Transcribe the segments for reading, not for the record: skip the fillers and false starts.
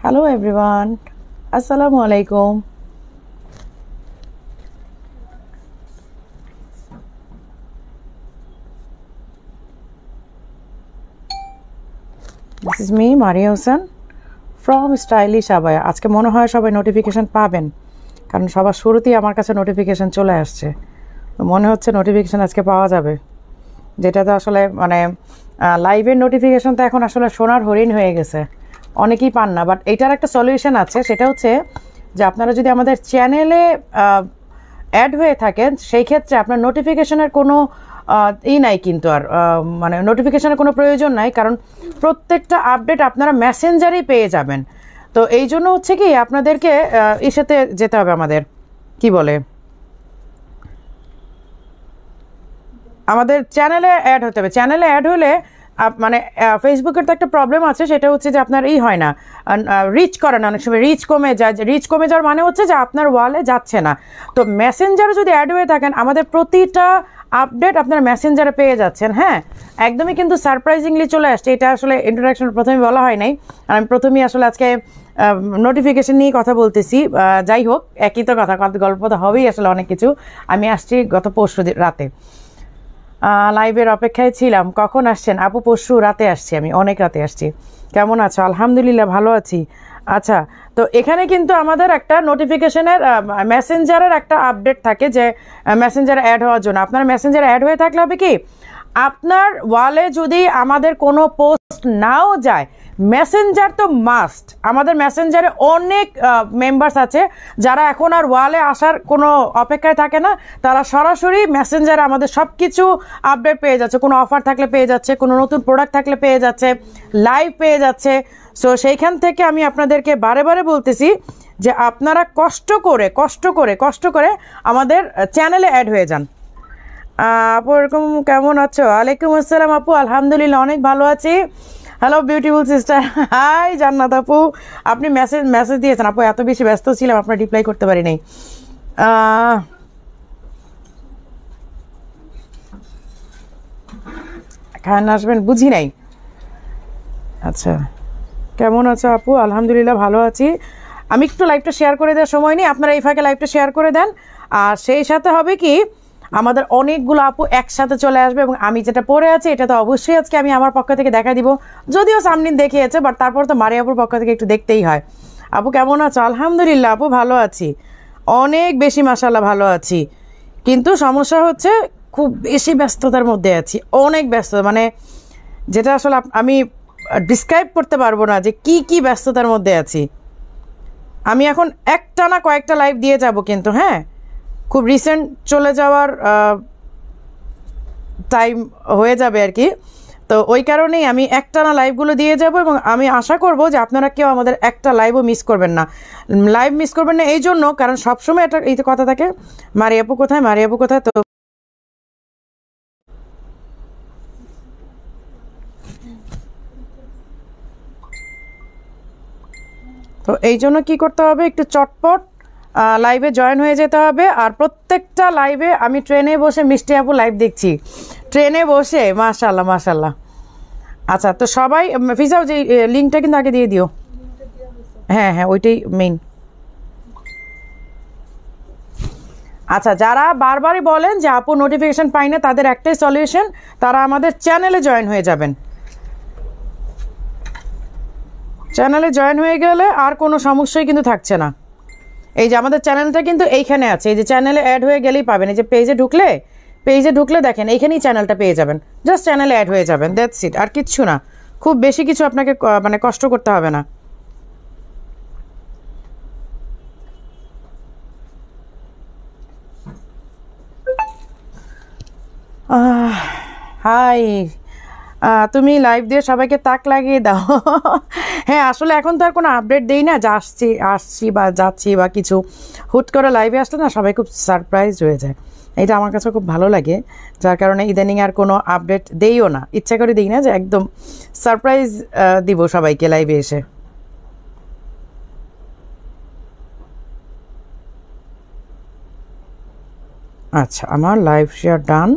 Hello everyone. Assalamu alaikum. This is me Maria Hussain from Stylish Abaya. আজকে মনে হয় সবাই নোটিফিকেশন পাবেন কারণ সবার শুরুতেই আমার কাছে নোটিফিকেশন চলে আসছে। মনে হচ্ছে নোটিফিকেশন আজকে পাওয়া যাবে, যেটা তো আসলে মানে লাইভের নোটিফিকেশন তো এখন আসলে সোনার হরিণ হয়ে গেছে, অনেকেই পান না। বাট এটার একটা সলিউশন আছে, সেটা হচ্ছে যে আপনারা যদি আমাদের চ্যানেলে অ্যাড হয়ে থাকেন সেই ক্ষেত্রে আপনার নোটিফিকেশনের কোনো নাই, কিন্তু আর মানে নোটিফিকেশনের কোনো প্রয়োজন নাই, কারণ প্রত্যেকটা আপডেট আপনারা মেসেঞ্জারেই পেয়ে যাবেন। তো এই জন্য হচ্ছে কি আপনাদেরকে ইসেতে যেতে হবে, আমাদের কি বলে আমাদের চ্যানেলে অ্যাড হতে হবে। চ্যানেলে অ্যাড হলে মানে ফেসবুকের তো একটা প্রবলেম আছে, সেটা হচ্ছে যে আপনার হয় না, রিচ করে না, অনেক সময় রিচ কমে যায়। রিচ কমে যাওয়ার মানে হচ্ছে যে আপনার ওয়ালে যাচ্ছে না। তো মেসেঞ্জারে যদি অ্যাড হয়ে থাকেন আমাদের প্রতিটা আপডেট আপনার মেসেঞ্জারে পেয়ে যাচ্ছেন। হ্যাঁ, একদমই কিন্তু সারপ্রাইজিংলি চলে আসছে। এটা আসলে ইন্ট্রোডাকশন প্রথমে বলা হয় নাই, আর আমি প্রথমেই আসলে আজকে নোটিফিকেশন নিয়ে কথা বলতেছি। যাই হোক, একই তো কথা, গল্প তো হবেই আসলে অনেক কিছু। আমি আসছি গত পরশু রাতে, লাইভের অপেক্ষায় ছিলাম। কখন আসছেন আপু? পরশু রাতে আসছি, আমি অনেক রাতে আসছি। কেমন আছো? আলহামদুলিল্লাহ ভালো আছি। আচ্ছা, তো এখানে কিন্তু আমাদের একটা নোটিফিকেশনের মেসেঞ্জারের একটা আপডেট থাকে যে মেসেঞ্জারে অ্যাড হওয়ার জন্য। আপনার মেসেঞ্জারে অ্যাড হয়ে থাকলে হবে কি, আপনার ওয়ালে যদি আমাদের কোনো পোস্ট নাও যায়, মেসেঞ্জার তো মাস্ট। আমাদের মেসেঞ্জারে অনেক মেম্বার্স আছে যারা এখন আর ওয়ালে আসার কোনো অপেক্ষায় থাকে না, তারা সরাসরি মেসেঞ্জারে আমাদের সব কিছু আপডেট পেয়ে যাচ্ছে। কোনো অফার থাকলে পেয়ে যাচ্ছে, কোনো নতুন প্রোডাক্ট থাকলে পেয়ে যাচ্ছে, লাইভ পেয়ে যাচ্ছে। সো সেইখান থেকে আমি আপনাদেরকে বারে বারে বলতেছি যে আপনারা কষ্ট করে আমাদের চ্যানেলে অ্যাড হয়ে যান। আপু এরকম কেমন আছো? ওয়ালাইকুম আসসালাম আপু, আলহামদুলিল্লাহ অনেক ভালো আছি। হ্যালো বিউটিফুল সিস্টার, হাই জান্নাত আপু। আপনি মেসেজ দিয়েছেন আপু, এত বেশি ব্যস্ত ছিলাম আপনার রিপ্লাই করতে পারি নাই। খান আসবেন বুঝি নাই। আচ্ছা, কেমন আছো আপু? আলহামদুলিল্লাহ ভালো আছি। আমি একটু লাইভটা শেয়ার করে দেওয়ার সময় নেই, আপনারা এই ফাঁকে লাইভটা শেয়ার করে দেন। আর সেই সাথে হবে কি, আমাদের অনেকগুলো আপু একসাথে চলে আসবে, এবং আমি যেটা পরে আছি এটা তো অবশ্যই আজকে আমি আমার পক্ষ থেকে দেখা দিব। যদিও সামনে দেখিয়েছে, বাট তারপর তো মারি আপুর পক্ষ থেকে একটু দেখতেই হয়। আপু কেমন আছো? আলহামদুলিল্লাহ আপু ভালো আছি, অনেক বেশি মাশাআল্লাহ ভালো আছি। কিন্তু সমস্যা হচ্ছে খুব বেশি ব্যস্ততার মধ্যে আছি, অনেক ব্যস্ত, মানে যেটা আসলে আমি ডিসক্রাইব করতে পারবো না যে কি কি ব্যস্ততার মধ্যে আছি। আমি এখন একটানা কয়েকটা লাইভ দিয়ে যাব, কিন্তু হ্যাঁ খুব রিসেন্ট চলে যাওয়ার টাইম হয়ে যাবে আর কি। তো ওই কারণেই আমি একটানা লাইভগুলো দিয়ে যাব, এবং আমি আশা করব যে আপনারা কেউ আমাদের একটা লাইভও মিস করবেন না। লাইভ মিস করবেন না এই জন্য, কারণ সবসময় একটা এই কথা থাকে, মারি আপু কোথায়, মারি আপু কোথায়। তো এই জন্য কী করতে হবে, একটু চটপট লাইভে জয়েন হয়ে যেতে হবে। আর প্রত্যেকটা লাইভে আমি ট্রেনে বসে মিষ্টি আপু লাইভ দেখছি, ট্রেনে বসে, মাশাল্লাহ মাশাল্লাহ। আচ্ছা, তো সবাই ফিজাও যে লিঙ্কটা কিন্তু আগে দিয়ে দিও। হ্যাঁ হ্যাঁ, ওইটাই মেইন। আচ্ছা, যারা বারবারই বলেন যে আপু নোটিফিকেশন পাই না, তাদের একটাই সলিউশন, তারা আমাদের চ্যানেলে জয়েন হয়ে যাবেন। চ্যানেলে জয়েন হয়ে গেলে আর কোনো সমস্যাই কিন্তু থাকছে না। এই যে আমাদের চ্যানেলটা কিন্তু এইখানে আছে, এই যে চ্যানেলে অ্যাড হয়ে গেলেই পাবেন। এই যে পেজে ঢুকলে দেখেন এইখানেই চ্যানেলটা পেয়ে যাবেন, জাস্ট চ্যানেলে অ্যাড হয়ে যাবেন, দ্যাটস ইট, আর কিচ্ছু না। খুব বেশি কিছু আপনাকে মানে কষ্ট করতে হবে না। হাই, তুমি লাইভ দিয়ে সবাইকে তাক লাগিয়ে দাও। হ্যাঁ, আসলে এখন তো আর কোনো আপডেট দেই না, যা আসছি বা যাচ্ছি বা কিছু, হুট করে লাইভে আসলে না সবাই খুব সারপ্রাইজ হয়ে যায়। এটা আমার কাছে খুব ভালো লাগে, যার কারণে ইদানিং আর কোনো আপডেট দেইও না, ইচ্ছা করে দিই না যে একদম সারপ্রাইজ দিব সবাইকে লাইভে এসে। আচ্ছা, আমার লাইভ শেয়ার ডান।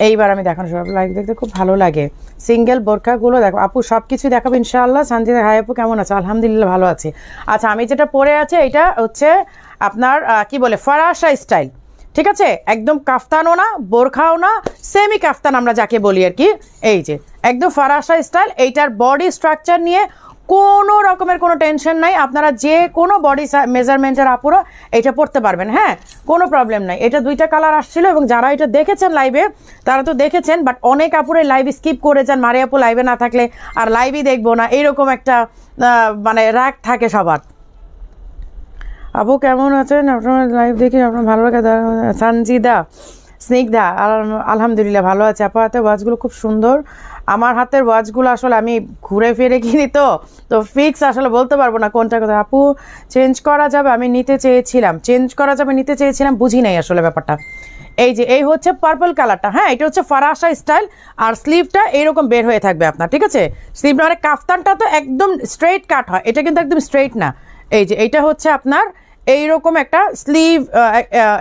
এইবার আমি দেখানো সব লাইক দেখতে খুব ভালো লাগে। সিঙ্গেল বোরখাগুলো দেখো আপু, সব কিছু দেখাবো ইনশাআল্লাহ। সানজিদা হাই আপু কেমন আছে? আলহামদুলিল্লাহ ভালো আছি। আচ্ছা, আমি যেটা পরে আছে এটা হচ্ছে আপনার কি বলে ফারাশা স্টাইল, ঠিক আছে? একদম কাফতানও না, বোরখাও না, সেমি কাফতান আমরা যাকে বলি আর কি। এই যে একদম ফারাশা স্টাইল। এইটার বডি স্ট্রাকচার নিয়ে কোনো রকমের কোনো টেনশন নাই, আপনারা যে কোনো বডি মেজারমেন্টের আপুরা এটা পড়তে পারবেন, হ্যাঁ, কোনো প্রবলেম নাই। এটা 2টা কালার আসছিল এবং যারা এটা দেখেছেন লাইভে তারা তো দেখেছেন, বাট অনেক আপুরে লাইভ স্কিপ করে যান, মারে আপু লাইভে না থাকলে আর লাইভই দেখবো না, এইরকম একটা মানে রাগ থাকে সবার। আপু কেমন আছেন? আপনার লাইভ দেখি আপনার ভালো লাগে। সানজিদা স্নিগ্ধা আলহামদুলিল্লাহ ভালো আছে। আপা হাতের ওয়াচগুলো খুব সুন্দর। আমার হাতের ওয়াচগুলো আসলে আমি ঘুরে ফিরে কিনি তো ফিক্স আসলে বলতে পারবো না কোনটা কথা। আপু চেঞ্জ করা যাবে? আমি নিতে চেয়েছিলাম, চেঞ্জ করা যাবে নিতে চেয়েছিলাম, বুঝি নাই আসলে ব্যাপারটা। এই যে এই হচ্ছে পার্পল কালারটা, হ্যাঁ, এটা হচ্ছে ফারাশা স্টাইল। আর স্লিভটা এইরকম বের হয়ে থাকবে আপনার, ঠিক আছে? স্লিভটা মানে কাফতানটা তো একদম স্ট্রেইট কাট হয়, এটা কিন্তু একদম স্ট্রেইট না। এই যে এইটা হচ্ছে আপনার এইরকম একটা স্লিভ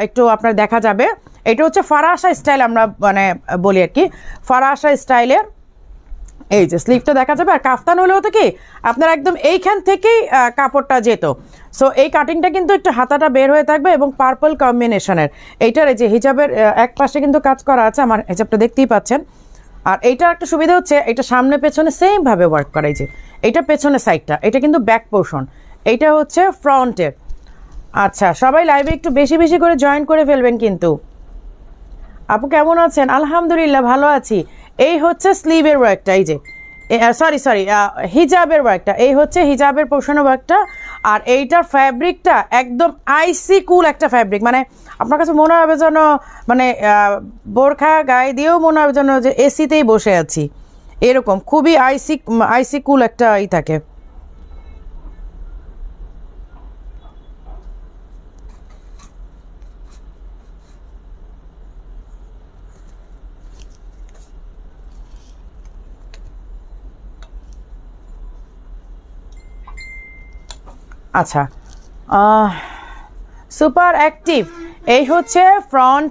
একটু আপনার দেখা যাবে। এটা হচ্ছে ফারাশা স্টাইল আমরা মানে বলি আর কি, ফারাশা স্টাইলের। এই যে স্লিভটা দেখা যাবে। আর কাফতান হলেও তো কি আপনার একদম এইখান থেকেই কাপড়টা যেত। সো এই কাটিংটা কিন্তু একটু হাতাটা বের হয়ে থাকবে এবং পার্পল কম্বিনেশনের। এইটার এই যে হিজাবের এক পাশে কিন্তু কাজ করা আছে, আমার হিজাবটা দেখতেই পাচ্ছেন। আর এইটার একটা সুবিধা হচ্ছে এটা সামনে পেছনে সেম ভাবে ওয়ার্ক করা। এই যে এইটা পেছনে সাইডটা, এটা কিন্তু ব্যাক পোর্শন, এইটা হচ্ছে ফ্রন্টের। আচ্ছা, সবাই লাইভে একটু বেশি বেশি করে জয়েন করে ফেলবেন কিন্তু। আপু কেমন আছেন? আলহামদুলিল্লাহ ভালো আছি। এই হচ্ছে স্লিভের ওয়ার্কটা, এই যে সরি হিজাবের ওয়ার্কটা, এই হচ্ছে হিজাবের পোর্শনের ওয়ার্কটা। আর এইটার ফ্যাব্রিকটা একদম আইসি কুল একটা ফ্যাব্রিক, মানে আপনার কাছে মনে হবে যেন মানে বোরখা গায়ে দিয়েও মনে হবে যেন যে এসিতেই বসে আছি, এরকম খুবই আইসি কুল একটা থাকে। আচ্ছা, সুপার অ্যাক্টিভ। এই হচ্ছে ফ্রন্ট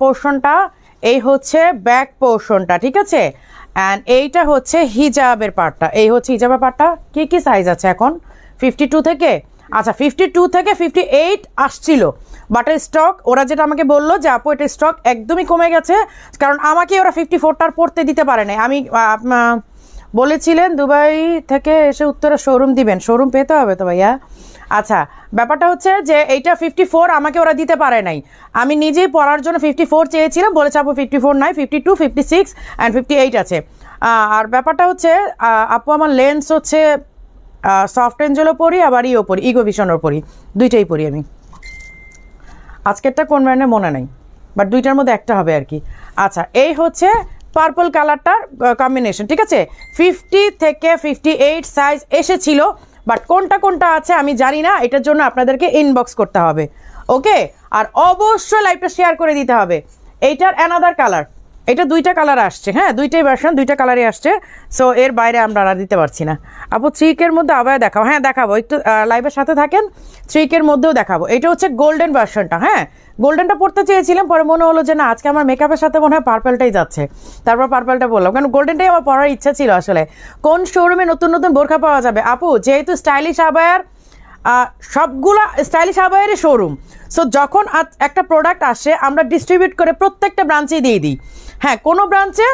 পোর্শনটা, এই হচ্ছে ব্যাক পোর্শনটা, ঠিক আছে? অ্যান্ড এইটা হচ্ছে হিজাবের পার্টটা, এই হচ্ছে হিজাবের পার্টটা। কি কি সাইজ আছে এখন? 52 থেকে, আচ্ছা 52 থেকে 58 আসছিল, বাট স্টক ওরা যেটা আমাকে বললো যে আপু এটা স্টক একদমই কমে গেছে, কারণ আমাকে ওরা 54টার পড়তে দিতে পারে নাই। আমি বলেছিলেন দুবাই থেকে এসে উত্তরা শোরুম দিবেন, শোরুম পেতে হবে তো ভাইয়া। আচ্ছা, ব্যাপারটা হচ্ছে যে এইটা 54 আমাকে ওরা দিতে পারে নাই, আমি নিজেই পড়ার জন্য 54 চেয়েছিলাম, বলেছে আপু 54 নাই, 52, 56 অ্যান্ড 58 আছে। আর ব্যাপারটা হচ্ছে আপু আমার লেন্স হচ্ছে সফট এঞ্জেলও পড়ি, আবার ইও পড়ি, ইগো ভিশনও পড়ি, দুইটাই পড়ি আমি। আজকেরটা কোন ব্র্যান্ডের মনে নেই, বাট দুইটার মধ্যে একটা হবে আর কি। আচ্ছা, এই হচ্ছে পার্পল কালারটার কম্বিনেশন, ঠিক আছে? 50 থেকে 58 সাইজ এসেছিল, বাট কোনটা কোনটা আছে আমি জানি না, এটার জন্য আপনাদেরকে ইনবক্স করতে হবে, ওকে? আর অবশ্যই লাইভটা শেয়ার করে দিতে হবে। এইটার অ্যানাদার কালার, এটা 2টা কালার আসছে, হ্যাঁ, 2টাই ভার্সন, 2টা কালারই আসছে। সো এর বাইরে আমরা আর দিতে পারছি না। আপু 3 মধ্যে আবার দেখাবো, হ্যাঁ দেখাবো, একটু লাইভের সাথে থাকেন। 3 মধ্যেও দেখাবো। এটা হচ্ছে গোল্ডেন ভার্সনটা, হ্যাঁ, গোল্ডেনটা পড়তে চেয়েছিলাম, পরে মনে হলো যে না আজকে আমার মেকআপের সাথে মনে হয় পার্পলটাই যাচ্ছে, তারপর পার্পলটা বললাম, কারণ গোল্ডেনটাই আমার পরার ইচ্ছা ছিল আসলে। কোন শোরুমে নতুন নতুন বোরখা পাওয়া যাবে? আপু যেহেতু স্টাইলিশ আবায়ার, সবগুলা স্টাইলিশ আবায়ারই শোরুম, সো যখন একটা প্রোডাক্ট আসে আমরা ডিস্ট্রিবিউট করে প্রত্যেকটা ব্রাঞ্চেই দিয়ে দিই। হ্যাঁ, কোনো ব্রাঞ্চে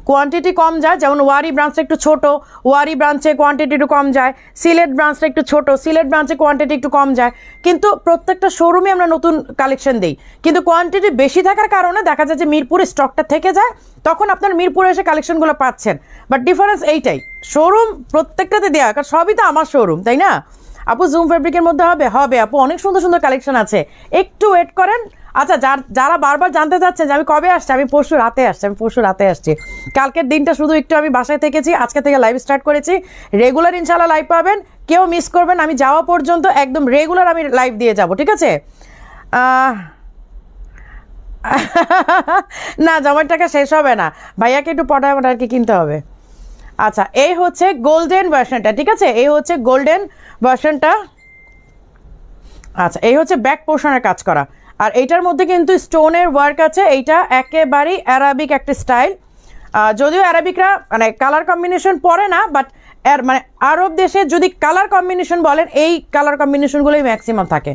কোয়ান্টিটি কম যায়, যেমন ওয়ারি ব্রাঞ্চটা একটু ছোট, ওয়ারি ব্রাঞ্চে কোয়ান্টিটি একটু কম যায়, সিলেট ব্রাঞ্চটা একটু ছোট, সিলেট ব্রাঞ্চে কোয়ান্টিটি একটু কম যায়, কিন্তু প্রত্যেকটা শোরুমে আমরা নতুন কালেকশন দিই। কিন্তু কোয়ান্টিটি বেশি থাকার কারণে দেখা যায় যে মিরপুরে স্টকটা থেকে যায়, তখন আপনার মিরপুরে এসে কালেকশনগুলো পাচ্ছেন। বাট ডিফারেন্স এইটাই, শোরুম প্রত্যেকটাতে দেওয়া, কারণ সবই তো আমার শোরুম, তাই না? আপু জুম ফেব্রিকের মধ্যে হবে? হবে আপু, অনেক সুন্দর সুন্দর কালেকশন আছে, একটু ওয়েট করেন। আচ্ছা, যারা বারবার জানতে চাচ্ছেন যে আমি কবে আসছি, আমি পরশু রাতে আসছি। কালকের দিনটা শুধু একটু আমি বাসায় থেকেছি, আজকে থেকে লাইভ স্টার্ট করেছি। রেগুলার ইনশাল্লাহ লাইভ পাবেন, কেউ মিস করবেন, আমি যাওয়া পর্যন্ত একদম রেগুলার আমি লাইভ দিয়ে যাব, ঠিক আছে? না, জমার টাকা শেষ হবে না, ভাইয়াকে একটু পটায় আর কি কিনতে হবে। আচ্ছা, এই হচ্ছে গোল্ডেন ভার্সনটা, ঠিক আছে? এই হচ্ছে গোল্ডেন ভার্সনটা। আচ্ছা, এই হচ্ছে ব্যাক পোর্শনের কাজ করা, আর এইটার মধ্যে কিন্তু স্টোনের ওয়ার্ক আছে, এইটা একেবারেই অ্যারাবিক একটা স্টাইল। যদিও অ্যারাবিকরা মানে কালার কম্বিনেশন পরে না, বাট মানে আরব দেশে যদি কালার কম্বিনেশন বলেন এই কালার কম্বিনেশনগুলোই ম্যাক্সিমাম থাকে।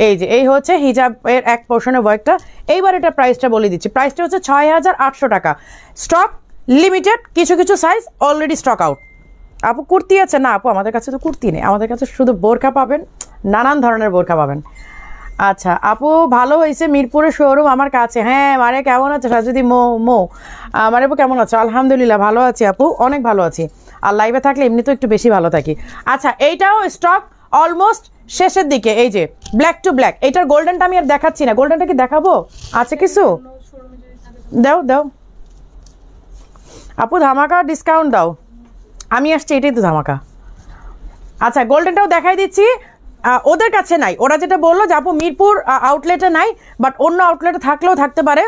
এই যে এই হচ্ছে হিজাবের এক পোর্শনের ওয়ার্কটা। এইবার এটা প্রাইসটা বলে দিচ্ছি, প্রাইসটা হচ্ছে 6,800 টাকা। স্টক লিমিটেড, কিছু কিছু সাইজ অলরেডি স্টক আউট। আপু কুর্তি আছে না? আপু আমাদের কাছে তো কুর্তি নেই, আমাদের কাছে শুধু বোরকা পাবেন, নানান ধরনের বোরকা পাবেন। আচ্ছা আপু ভালো হয়েছে মিরপুরের শোরুম আমার কাছে। হ্যাঁ মানে কেমন আছে সাজুদি মো আমার আপু কেমন আছো? আলহামদুলিল্লাহ ভালো আছি আপু, অনেক ভালো আছি। আর লাইভে থাকলে এমনি তো একটু বেশি ভালো থাকি। আচ্ছা এইটাও স্টক অলমোস্ট শেষের দিকে। এই যে ব্ল্যাক টু ব্ল্যাক, এইটার গোল্ডেনটা আমি আর দেখাচ্ছি না, গোল্ডেনটা কি দেখাবো? আছে কিছু দাও দাও আপু, ধামাকা ডিসকাউন্ট দাও, আমি আসছি, এটাই তো ধামাকা। আচ্ছা গোল্ডেনটাও দেখাই দিচ্ছি, ওদের কাছে নাই, ওরা যেটা বললো যে আপু মিরপুর আউটলেটে নাই, বাট অন্য আউটলেটে থাকলেও থাকতে পারে,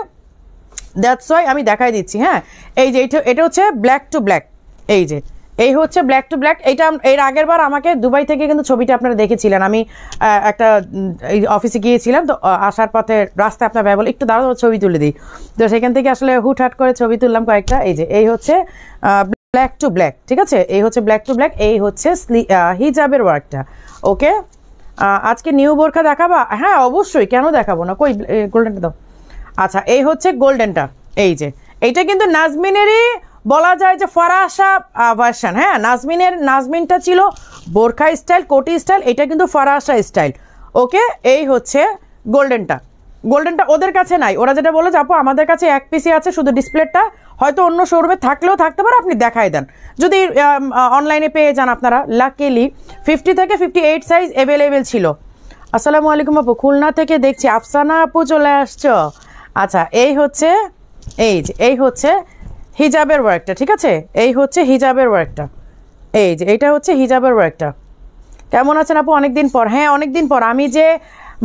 দ্যাটস ওয়াই আমি দেখাই দিচ্ছি। হ্যাঁ এই যে এটা হচ্ছে ব্ল্যাক টু ব্ল্যাক, এই যে এই হচ্ছে ব্ল্যাক টু ব্ল্যাক। এইটা এর আগের বার আমাকে দুবাই থেকে কিন্তু ছবিটা আপনারা দেখেছিলেন, আমি একটা এই অফিসে গিয়েছিলাম, তো আসার পথে রাস্তায় আপনার ভাই বলে একটু দাঁড়াও ছবি তুলে দিই, তো সেখান থেকে আসলে হুটহাট করে ছবি তুললাম কয়েকটা। এই যে এই হচ্ছে ব্ল্যাক টু ব্ল্যাক, ঠিক আছে, এই হচ্ছে ব্ল্যাক টু ব্ল্যাক, এই হচ্ছে হিজাবের ওয়ার্কটা। ওকে আজকে নিউ বোরখা দেখাবা? হ্যাঁ অবশ্যই, কেন দেখাবো না, কই গোল্ডেনটা দাও। আচ্ছা এই হচ্ছে গোল্ডেনটা, এই যে এইটা কিন্তু নাজমিনেরই বলা যায় যে ফরাসা ভার্সন। হ্যাঁ নাজমিনটা ছিল বোরখা স্টাইল, কোটি স্টাইল, এটা কিন্তু ফরাসা স্টাইল। ওকে এই হচ্ছে গোল্ডেনটা ওদের কাছে নাই, ওরা যেটা বলে যে আপু আমাদের কাছে এক পিসি আছে শুধু ডিসপ্লেটা, হয়তো অন্য শোরুমে থাকলেও থাকতে পারে, আপনি দেখাই দেন যদি অনলাইনে পেয়ে যান আপনারা। লাকিলি 50 থেকে 58 সাইজ অ্যাভেলেবেল ছিল। আসসালামু আলাইকুম আপু, খুলনা থেকে দেখছি, আফসানা আপু চলে আসছো। আচ্ছা এই হচ্ছে এই যে এই হচ্ছে হিজাবের ওয়ার্কটা, ঠিক আছে, এই হচ্ছে হিজাবের ওয়ার্কটা, এই যে এইটা হচ্ছে হিজাবের ওয়ার্কটা। কেমন আছেন আপু? অনেকদিন পর। হ্যাঁ অনেকদিন পর, আমি যে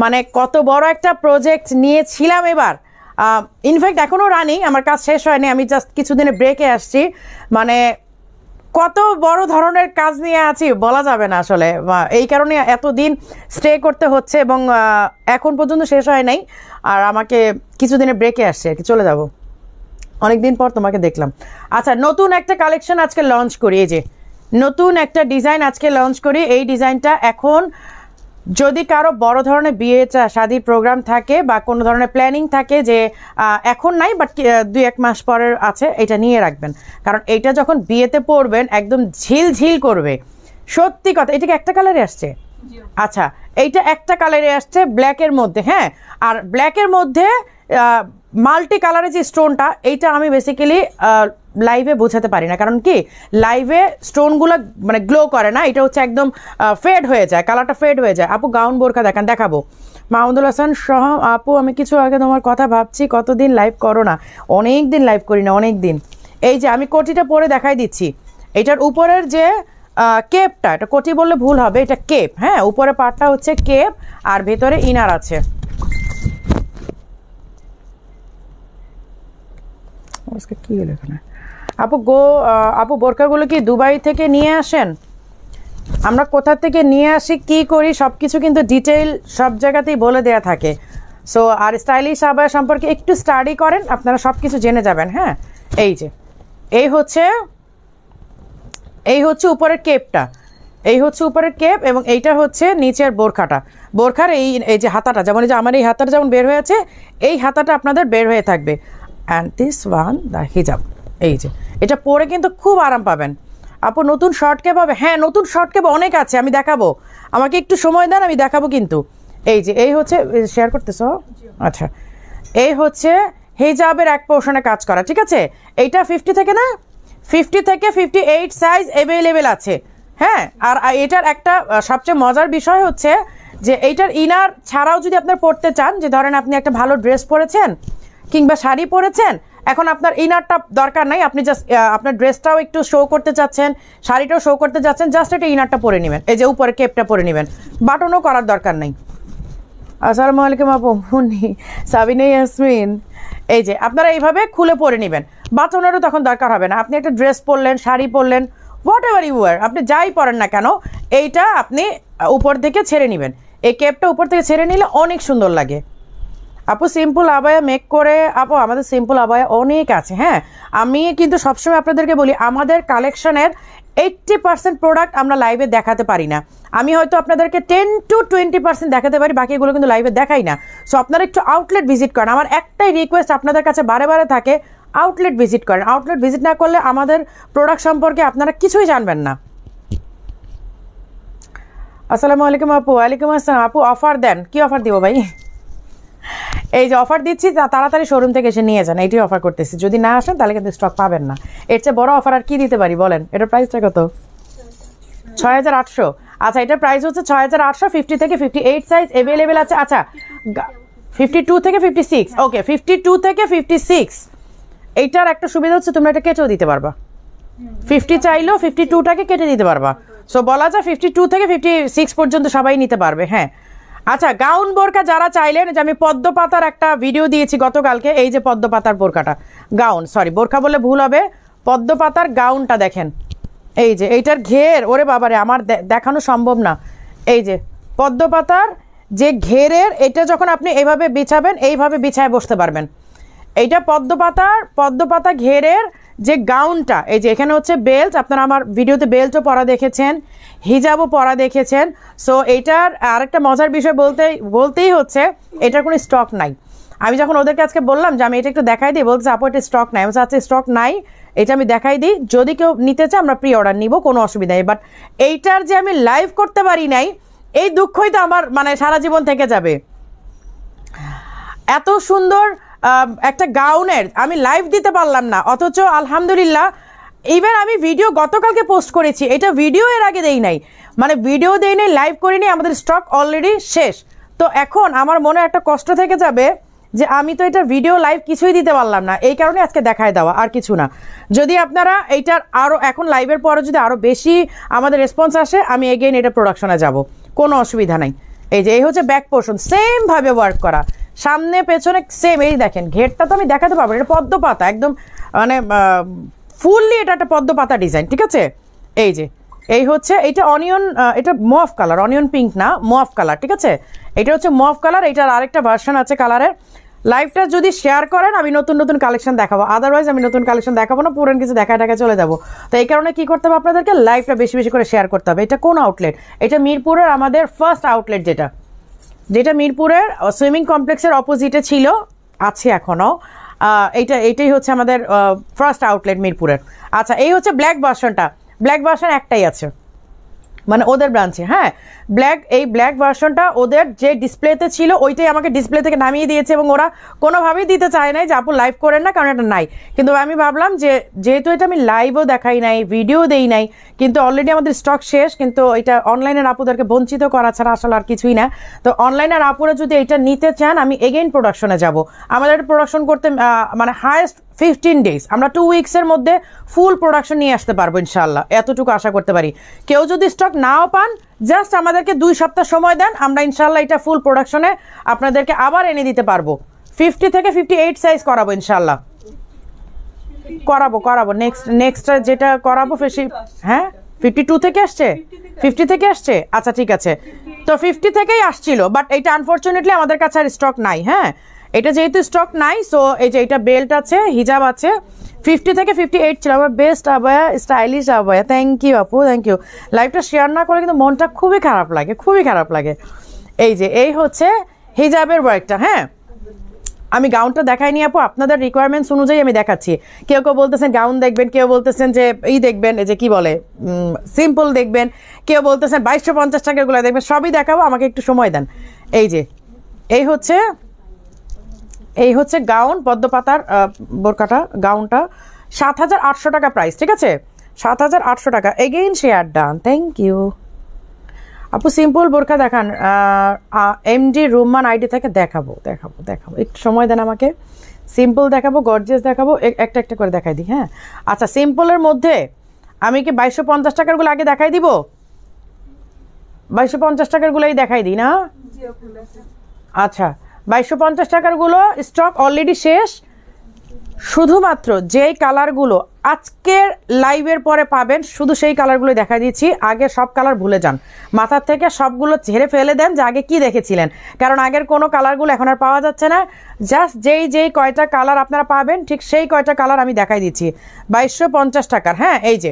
মানে কত বড় একটা প্রজেক্ট নিয়েছিলাম এবার, ইনফ্যাক্ট এখনও রানিং, আমার কাজ শেষ হয়নি, আমি জাস্ট কিছুদিনে ব্রেকে আসছি। মানে কত বড় ধরনের কাজ নিয়ে আছি বলা যাবে না আসলে, এই কারণে এতদিন স্টে করতে হচ্ছে এবং এখন পর্যন্ত শেষ হয় নাই, আর আমাকে কিছুদিনে ব্রেকে আসছে আর কি, চলে যাব, অনেকদিন পর তোমাকে দেখলাম। আচ্ছা নতুন একটা কালেকশন আজকে লঞ্চ করি, এই যে নতুন একটা ডিজাইন আজকে লঞ্চ করি। এই ডিজাইনটা এখন যদি কারো বড় ধরনের বিয়ে শাদীর প্রোগ্রাম থাকে বা কোনো ধরনের প্ল্যানিং থাকে, যে এখন নাই বাট 2-1 মাস পরের আছে, এটা নিয়ে রাখবেন, কারণ এইটা যখন বিয়েতে পরবেন একদম ঝিলঝিল করবে, সত্যি কথা। এটা কি একটা কালারে আসছে? আচ্ছা এইটা একটা কালারে আসছে ব্ল্যাকের মধ্যে। হ্যাঁ আর ব্ল্যাকের মধ্যে মাল্টি কালারের যে স্টোনটা, এইটা আমি বেসিক্যালি লাইভে বোঝাতে পারি না, কারণ কি লাইভে স্টোনগুলো মানে গ্লো করে না, এটা হচ্ছে একদম ফেড হয়ে যায়, কালারটা ফেড হয়ে যায়। আপু গাউন বোরখা দেখাবো। মাহমুদুল হাসান সহ আপু, আমি কিছু আগে তোমার কথা ভাবছি, কতদিন লাইভ করো না? অনেক দিন লাইভ করি না, অনেক দিন। এই যে আমি কোটিটা পরে দেখাই দিচ্ছি, এটার উপরের যে কেপটা, এটা কোটি বললে ভুল হবে, এটা কেপ। হ্যাঁ উপরে পাটটা হচ্ছে কেপ আর ভেতরে ইনার আছে। কি হলো এখানে? আপু বোরকাগুলো কি দুবাই থেকে নিয়ে আসেন? আমরা কোথা থেকে নিয়ে আসি, কি করি, সব কিছু কিন্তু ডিটেইল সব জায়গাতেই বলে দেয়া থাকে। সো আর স্টাইলিশ আবায়া সম্পর্কে একটু স্টাডি করেন, আপনারা সব কিছু জেনে যাবেন। হ্যাঁ এই যে এই হচ্ছে উপরের কেপটা, এই হচ্ছে উপরের কেপ, এবং এইটা হচ্ছে নিচের বোরখাটা। বোরখার এই যে হাতাটা, যেমন এই যে আমার এই হাতাটা যেমন বের হয়েছে, এই হাতাটা আপনাদের বের হয়ে থাকবে। অ্যান্ড দিস ওয়ান দ্য হিজাব, এই যে এটা পরে কিন্তু খুব আরাম পাবেন। আপু নতুন শর্ট ক্যাপ হবে? হ্যাঁ নতুন শর্ট ক্যাপ অনেক আছে, আমি দেখাবো, আমাকে একটু সময় দেন, আমি দেখাবো কিন্তু। এই যে এই হচ্ছে, শেয়ার করতেছো? আচ্ছা এই হচ্ছে হিজাবের এক পোর্শনে কাজ করা, ঠিক আছে। এইটা 50 থেকে না 50 থেকে 58 সাইজ অ্যাভেলেবেল আছে। হ্যাঁ আর এটার একটা সবচেয়ে মজার বিষয় হচ্ছে যে এইটার ইনার ছাড়াও যদি আপনার পরতে চান, যে ধরেন আপনি একটা ভালো ড্রেস পরেছেন কিংবা শাড়ি পরেছেন, এখন আপনার ইনারটা দরকার নাই, আপনি জাস্ট আপনার ড্রেসটাও একটু শো করতে চাচ্ছেন, শাড়িটাও শো করতে চাচ্ছেন, জাস্ট এটা ইনারটা পরে নেবেন, এই যে উপরে কেপটা পরে নেবেন, বাটনও করার দরকার নেই। আসসালামু আলাইকুম আপু, মুন্নি, সাবিনা ইয়াসমিন, এই যে আপনারা এইভাবে খুলে পরে নেবেন, বাটনেরও তখন দরকার হবে না। আপনি একটা ড্রেস পরলেন, শাড়ি পরলেন, হোয়াট এভার ইউ ওয়ার, আপনি যাই পরেন না কেন, এইটা আপনি উপর থেকে ছেড়ে নেবেন, এই কেপটা উপর থেকে ছেড়ে নিলে অনেক সুন্দর লাগে। আপু সিম্পল আবায়া মেক করে, আপু আমাদের সিম্পল আবায়া অনেক আছে। হ্যাঁ, আমি কিন্তু সবসময় আপনাদেরকে বলি আমাদের কালেকশনের 80% প্রোডাক্ট আমরা লাইভে দেখাতে পারি না। আমি হয়তো আপনাদেরকে 10 to 20% দেখাতে পারি, বাকিগুলো কিন্তু লাইভে দেখাই না। সো আপনারা একটু আউটলেট ভিজিট করেন। আমার একটাই রিকোয়েস্ট আপনাদের কাছে বারে বারে থাকে, আউটলেট ভিজিট করেন। আউটলেট ভিজিট না করলে আমাদের প্রোডাক্ট সম্পর্কে আপনারা কিছুই জানবেন না। আসসালামু আলাইকুম আপু। ওয়ালাইকুম আসসালাম আপু। অফার দেন, কি অফার দিব ভাই? এই যে অফার দিচ্ছি, তাড়াতাড়ি শোরুম থেকে এসে নিয়ে যান, এইটাই অফার করতেছি। যদি না আসেন তাহলে কিন্তু স্টক পাবেন না। এর চেয়ে বড় অফার আর কি দিতে পারি বলেন? এটার প্রাইসটা কত? 6800। আচ্ছা, এটার প্রাইস হচ্ছে 6800। 50 থেকে 58 সাইজ অ্যাভেলেবেল আছে। আচ্ছা, 52 থেকে 56। ওকে, 52 থেকে 56। এইটার একটা সুবিধা হচ্ছে তোমরা এটা কেটেও দিতে পারবা। 50 চাইলেও 52টাকে কেটে দিতে পারবা। সো বলা যায় 52 থেকে 56 পর্যন্ত সবাই নিতে পারবে। হ্যাঁ, আচ্ছা, গাউন বোরকা যারা চাইলেন, যে আমি পদ্ম পাতার একটা ভিডিও দিয়েছি গতকালকে, এই যে পদ্ম পাতার বোরকাটা, গাউন, সরি বোরকা বলে ভুল হবে, পদ্ম পাতার গাউনটা দেখেন। এই যে এইটার ঘের, ওরে বাবারে আমার দেখানো সম্ভব না। এই যে পদ্ম পাতার যে ঘেরের, এটা যখন আপনি এইভাবে বিছাবেন, এইভাবে বিছায় বসতে পারবেন। এইটা পদ্ম পাতা ঘেরের যে গাউনটা, এই যে এখানে হচ্ছে বেল্ট, আপনারা আমার ভিডিওতে বেল্টও পরা দেখেছেন, হিজাবও পরা দেখেছেন। সো এইটার আরেকটা মজার বিষয় বলতেই হচ্ছে, এটার কোনো স্টক নাই। আমি যখন ওদেরকে আজকে বললাম যে আমি এটা একটু দেখাই দিই, বলছে আপু এটা স্টক নাই। আমি আচ্ছা স্টক নাই, এটা আমি দেখাই দিই, যদি কেউ নিতে চায় আমরা প্রি অর্ডার নিব, কোনো অসুবিধা নেই। বাট এইটার যে আমি লাইভ করতে পারি নাই, এই দুঃখই তো আমার মানে সারা জীবন থেকে যাবে। এত সুন্দর একটা গাউনের আমি লাইভ দিতে পারলাম না, অথচ আলহামদুলিল্লাহ ইভেন আমি ভিডিও গতকালকে পোস্ট করেছি, এটা ভিডিও এর আগে দেই নাই, মানে ভিডিও দেই নাই, লাইভ করিনি, আমাদের স্টক অলরেডি শেষ। তো এখন আমার মনে একটা কষ্ট থেকে যাবে যে আমি তো এটা ভিডিও লাইভ কিছুই দিতে পারলাম না, এই কারণে আজকে দেখায় দেওয়া, আর কিছু না। যদি আপনারা এইটার আরও এখন লাইভের পরে যদি আরও বেশি আমাদের রেসপন্স আসে, আমি এগেইন এটা প্রোডাকশনে যাব, কোনো অসুবিধা নাই। এই যে এই হচ্ছে ব্যাক পোর্শন, সেম ভাবে ওয়ার্ক করা, সামনে পেছনে সেম। এই দেখেন ঘেরটা তো আমি দেখাতে পারবো, এটা পদ্ম পাতা একদম, মানে ফুললি এটা একটা পদ্ম পাতা ডিজাইন, ঠিক আছে? এই যে এই হচ্ছে এটা অনিয়ন, এটা মফ কালার, অনিয়ন পিঙ্ক না, মফ কালার, ঠিক আছে? এটা হচ্ছে মফ কালার। এটার আরেকটা ভার্সন আছে কালারের। লাইভটা যদি শেয়ার করেন আমি নতুন নতুন কালেকশন দেখাবো, আদারওয়াইজ আমি নতুন কালেকশন দেখাবো না, পুরান কিছু দেখা চলে যাবো। তো এই কারণে কি করতে হবে, আপনাদেরকে লাইভটা বেশি বেশি করে শেয়ার করতে হবে। এটা কোন আউটলেট? এটা মিরপুরের আমাদের ফার্স্ট আউটলেট, যেটা মিরপুরের সুইমিং কমপ্লেক্সের অপোজিটে ছিল, আছে এখনও। এইটাই হচ্ছে আমাদের ফার্স্ট আউটলেট মিরপুরের। আচ্ছা, এই হচ্ছে ব্ল্যাক ভার্সনটা। ব্ল্যাক ভার্সন একটাই আছে, মানে ওদের ব্রাঞ্চে। হ্যাঁ, এই ব্ল্যাক ভার্সনটা ওদের যে ডিসপ্লেতে ছিল ওইটাই আমাকে ডিসপ্লে থেকে নামিয়ে দিয়েছে, এবং ওরা কোনোভাবেই দিতে চায় নাই যে আপু লাইভ করেন না, কারণ এটা নাই। কিন্তু আমি ভাবলাম যে যেহেতু এটা আমি লাইভও দেখাই নাই, ভিডিও দেই নাই, কিন্তু অলরেডি আমাদের স্টক শেষ, কিন্তু এটা অনলাইনের আপুদেরকে বঞ্চিত করা ছাড়া আসলে আর কিছুই না। তো অনলাইনের আপুরা যদি এটা নিতে চান, আমি এগেইন প্রোডাকশনে যাব। আমাদের প্রোডাকশন করতে মানে হায়েস্ট 15 ডেজ, আমরা 2 উইক্সের মধ্যে ফুল প্রোডাকশন নিয়ে আসতে পারবো ইনশাল্লাহ, এতটুকু আশা করতে পারি। কেউ যদি স্টক নাও পান, জাস্ট আমাদেরকে 2 সপ্তাহ সময় দেন, আমরা ইনশাল্লাহ এটা ফুল প্রোডাকশনে আপনাদেরকে আবার এনে দিতে পারবো। 50 থেকে 58 সাইজ করাবো ইনশাল্লাহ, করাবো নেক্সট যেটা করাবো। হ্যাঁ, 52 থেকে আসছে, 50 থেকে আসছে। আচ্ছা ঠিক আছে, তো 50 থেকেই আসছিল, বাট এটা আনফরচুনেটলি আমাদের কাছে আর স্টক নাই। হ্যাঁ, এটা যেহেতু স্টক নাই, সো এই যে এটা বেল্ট আছে, হিজাব আছে। 50 থেকে 58 ছিল আমার বেস্ট আবায়া, স্টাইলিশ আবায়া। থ্যাংক ইউ আপু, থ্যাংক ইউ। লাইভটা শেয়ার না করে কিন্তু মনটা খুবই খারাপ লাগে। এই যে এই হচ্ছে হিজাবের ওয়ার্কটা। হ্যাঁ, আমি গাউনটা দেখাইনি আপু, আপনাদের রিকোয়ারমেন্টস অনুযায়ী আমি দেখাচ্ছি। কেউ বলতেছেন গাউন দেখবেন, কেউ বলতেছেন যে দেখবেন, এই যে কি বলে সিম্পল দেখবেন, কেউ বলতেছেন 2250 টাকাগুলো দেখবেন, সবই দেখাবো, আমাকে একটু সময় দেন। এই যে এই হচ্ছে গাউন, পদ্ম পাতার বোরকাটা, গাউনটা 7800 টাকা প্রাইস, ঠিক আছে? 7800 টাকা। Again share done, thank you আপু। সিম্পল বোরকা দেখান, এমডি রুম্মান আইডি থেকে দেখাবো, একটু সময় দেন আমাকে। সিম্পল দেখাবো, গর্জিয়াস দেখাবো, একটা করে দেখাই দিই। হ্যাঁ, আচ্ছা, সিম্পলের মধ্যে আমি কি 2250 টাকারগুলো আগে দেখাই দিব? 2250 টাকারগুলোই দেখাই দিই না? আচ্ছা, 2250 টাকারগুলো স্টক অলরেডি শেষ, শুধুমাত্র যেই কালারগুলো আজকের লাইভের পরে পাবেন শুধু সেই কালারগুলো দেখা দিচ্ছি। আগে সব কালার ভুলে যান, মাথার থেকে সবগুলো ঝেড়ে ফেলে দেন যে আগে কি দেখেছিলেন, কারণ আগের কোনো কালারগুলো এখন আর পাওয়া যাচ্ছে না। জাস্ট যেই কয়টা কালার আপনারা পাবেন ঠিক সেই কয়টা কালার আমি দেখাই দিচ্ছি। 2250 টাকার, হ্যাঁ এই যে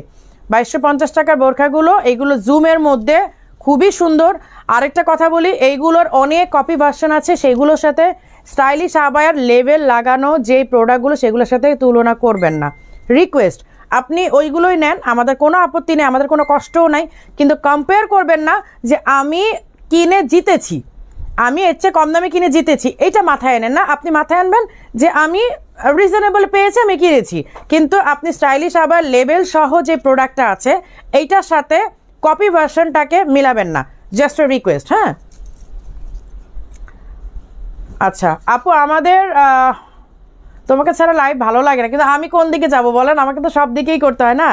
2250 টাকার বোরখাগুলো, এইগুলো জুমের মধ্যে খুবই সুন্দর। আরেকটা কথা বলি, এইগুলোর অনেক কপি ভার্সন আছে, সেইগুলোর সাথে স্টাইলিশ আবায়ার লেবেল লাগানো যেই প্রোডাক্টগুলো সেগুলোর সাথে তুলনা করবেন না। রিকোয়েস্ট, আপনি ওইগুলোই নেন, আমাদের কোনো আপত্তি নেই, আমাদের কোনো কষ্টও নাই, কিন্তু কম্পেয়ার করবেন না যে আমি কিনে জিতেছি, আমি এর চেয়ে কম দামে কিনে জিতেছি, এইটা মাথায় এনেন না। আপনি মাথায় আনবেন যে আমি রিজনেবল পেয়েছি, আমি কিনেছি, কিন্তু আপনি স্টাইলিশ আবার লেবেল সহ যে প্রোডাক্টটা আছে এইটার সাথে কপি ভার্সনটাকে মিলাবেন না, জাস্ট এ রিকোয়েস্ট। হ্যাঁ আচ্ছা আপু, আমাদের তোমাকে ছাড়া লাইভ ভালো লাগে না, কিন্তু আমি কোন দিকে যাব বলেন, আমাকে তো সব দিকেই করতে হয় না,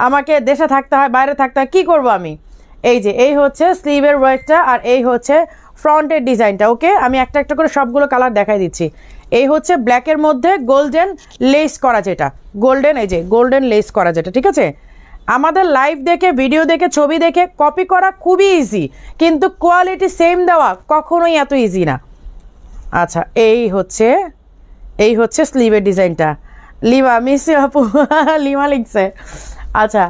আমাকে দেশে থাকতে হয়, বাইরে থাকতে হয়, কী করব আমি। এই যে এই হচ্ছে স্লিভের ওয়ার্কটা, আর এই হচ্ছে ফ্রন্টের ডিজাইনটা। ওকে, আমি একটা একটা করে সবগুলো কালার দেখাই দিচ্ছি। এই হচ্ছে ব্ল্যাকের মধ্যে গোল্ডেন লেস করা, যেটা গোল্ডেন, এই যে গোল্ডেন লেস করা যেটা, ঠিক আছে। আমাদের লাইভ দেখে, ভিডিও দেখে, ছবি দেখে কপি করা খুবই ইজি, কিন্তু কোয়ালিটি সেম দেওয়া কখনোই এত ইজি না। আচ্ছা এই হচ্ছে স্লিভের ডিজাইনটা। লিমা মিস আপু লিমা লিখছে। আচ্ছা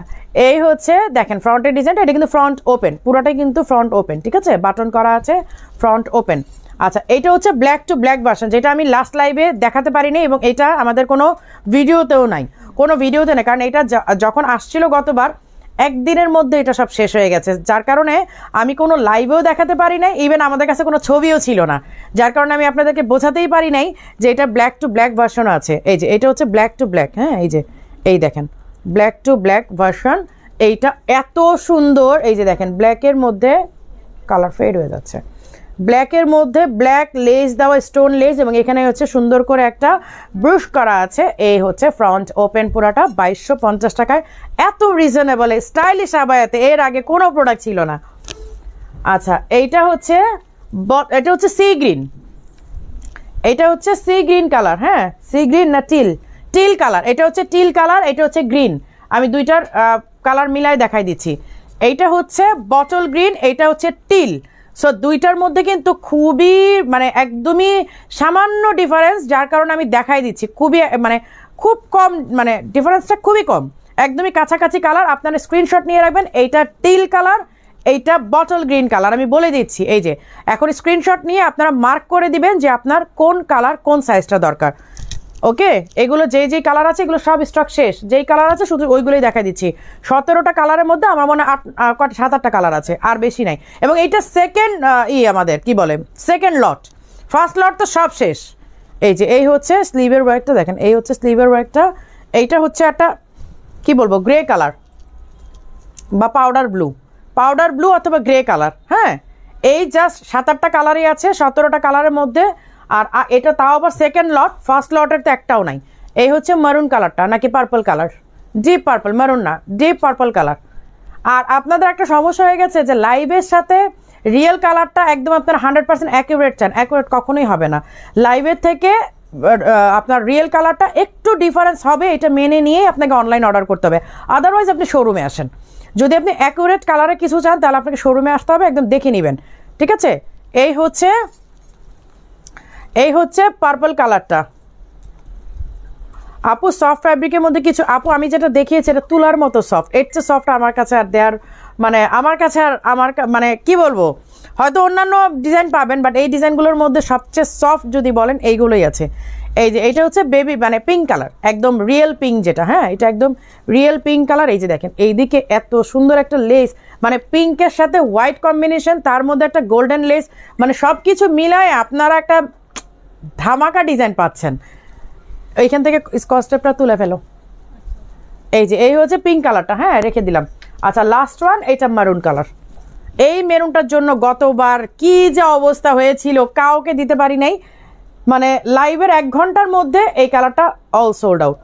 এই হচ্ছে দেখেন ফ্রন্টের ডিজাইনটা, এটা কিন্তু ফ্রন্ট ওপেন, পুরোটাই কিন্তু ফ্রন্ট ওপেন, ঠিক আছে, বাটন করা আছে, ফ্রন্ট ওপেন। আচ্ছা এইটা হচ্ছে ব্ল্যাক টু ব্ল্যাক ভার্সন, যেটা আমি লাস্ট লাইভে দেখাতে পারিনি, এবং এটা আমাদের কোনো ভিডিওতেও নাই, কারণ এটা যখন আসছিল গতবার একদিনের মধ্যে এটা সব শেষ হয়ে গেছে, যার কারণে আমি কোনো লাইভেও দেখাতে পারি নাই, ইভেন আমাদের কাছে কোনো ছবিও ছিল না, যার কারণে আমি আপনাদেরকে বোঝাতেই পারি নাই যে এটা ব্ল্যাক টু ব্ল্যাক ভার্সনও আছে। এই যে এটা হচ্ছে ব্ল্যাক টু ব্ল্যাক, হ্যাঁ এই যে এই দেখেন ব্ল্যাক টু ব্ল্যাক ভার্সন, এইটা এত সুন্দর। এই যে দেখেন ব্ল্যাকের মধ্যে কালার ফেড হয়ে যাচ্ছে, ব্ল্যাকের মধ্যে ব্ল্যাক লেস দেওয়া, স্টোন লেস, এবং এখানে হচ্ছে সুন্দর করে একটা ব্রুশ করা আছে। এই হচ্ছে ফ্রন্ট ওপেন পুরাটা 2250 টাকায়, এত রিজনেবল স্টাইলিশ আবায়াতে এর আগে কোনো প্রোডাক্ট ছিল না। আচ্ছা এটা হচ্ছে সি গ্রিন, এটা হচ্ছে সি গ্রিন কালার, হ্যাঁ সি গ্রিন না টিল কালার, এটা হচ্ছে টিল কালার, এটা হচ্ছে গ্রিন, আমি দুইটার কালার মিলাই দেখাই দিচ্ছি। এইটা হচ্ছে বটল গ্রিন, এইটা হচ্ছে টিল। সো দুইটার মধ্যে কিন্তু খুবই মানে একদমই সামান্য ডিফারেন্স, যার কারণে আমি দেখাই দিচ্ছি, খুবই মানে খুব কম, মানে ডিফারেন্সটা খুবই কম, একদমই কাছাকাছি কালার। আপনারা স্ক্রিনশট নিয়ে রাখবেন, এইটা টিল কালার, এইটা বটল গ্রিন কালার, আমি বলে দিচ্ছি। এই যে এখন স্ক্রিনশট নিয়ে আপনারা মার্ক করে দিবেন যে আপনার কোন কালার কোন সাইজটা দরকার। ওকে, এগুলো যেই কালার আছে এগুলো সব স্টক শেষ, যেই কালার আছে শুধু ওইগুলোই দেখা দিচ্ছি। 17টা কালারের মধ্যে আমার মনে হয় 7-8টা কালার আছে, আর বেশি নাই। এবং এইটা সেকেন্ড আমাদের কি বলে সেকেন্ড লট, ফার্স্ট লট তো সব শেষ। এই যে এই হচ্ছে স্লিভের ওয়ার্কটা, দেখেন এই হচ্ছে স্লিভের ওয়ার্কটা, এইটা হচ্ছে একটা কি বলবো গ্রে কালার বা পাউডার ব্লু অথবা গ্রে কালার। হ্যাঁ এই জাস্ট 7-8টা কালারই আছে 17টা কালারের মধ্যে, আর এটা তাও আবার সেকেন্ড লট, ফার্স্ট লটের তো একটাও নাই। এই হচ্ছে মারুন কালারটা, নাকি পার্পল কালার, ডিপ পার্পল, মারুন না ডিপ পার্পল কালার। আর আপনাদের একটা সমস্যা হয়ে গেছে যে লাইভের সাথে রিয়েল কালারটা একদম আপনার 100% অ্যাকুরেট চান, অ্যাকুরেট কখনোই হবে না। লাইভের থেকে আপনার রিয়েল কালারটা একটু ডিফারেন্স হবে, এটা মেনে নিয়ে আপনাকে অনলাইন অর্ডার করতে হবে, আদারওয়াইজ আপনি শোরুমে আসেন। যদি আপনি অ্যাকুরেট কালারে কিছু চান তাহলে আপনাকে শোরুমে আসতে হবে, একদম দেখে নেবেন, ঠিক আছে। এই হচ্ছে পার্পল কালারটা। আপু সফট ফ্যাব্রিকের মধ্যে কিছু, আপু আমি যেটা দেখিয়েছি এটা তুলার মতো সফট, এর চেয়ে সফট আমার কাছে আর দেয়ার মানে আমার কাছে আর মানে কি বলবো, হয়তো অন্যান্য ডিজাইন পাবেন, বাট এই ডিজাইনগুলোর মধ্যে সবচেয়ে সফট যদি বলেন এইগুলোই আছে। এই যে এটা হচ্ছে বেবি মানে পিঙ্ক কালার, একদম রিয়েল পিঙ্ক যেটা, হ্যাঁ এটা একদম রিয়েল পিঙ্ক কালার। এই যে দেখেন এইদিকে এত সুন্দর একটা লেস, মানে পিঙ্কের সাথে হোয়াইট কম্বিনেশন, তার মধ্যে একটা গোল্ডেন লেস, মানে সব কিছু মিলায় আপনারা একটা ধামাকা ডিজাইন পাচ্ছেন। এইখান থেকে স্কচ টেপটা তুলে ফেলো। এই যে এই হচ্ছে পিঙ্ক কালারটা, হ্যাঁ রেখে দিলাম। আচ্ছা লাস্ট ওয়ান, এইটা মারুন কালার। এই মেরুনটার জন্য গতবার কি যে অবস্থা হয়েছিল, কাউকে দিতে পারি নাই, মানে লাইভের 1 ঘন্টার মধ্যে এই কালারটা অল সোল্ড আউট।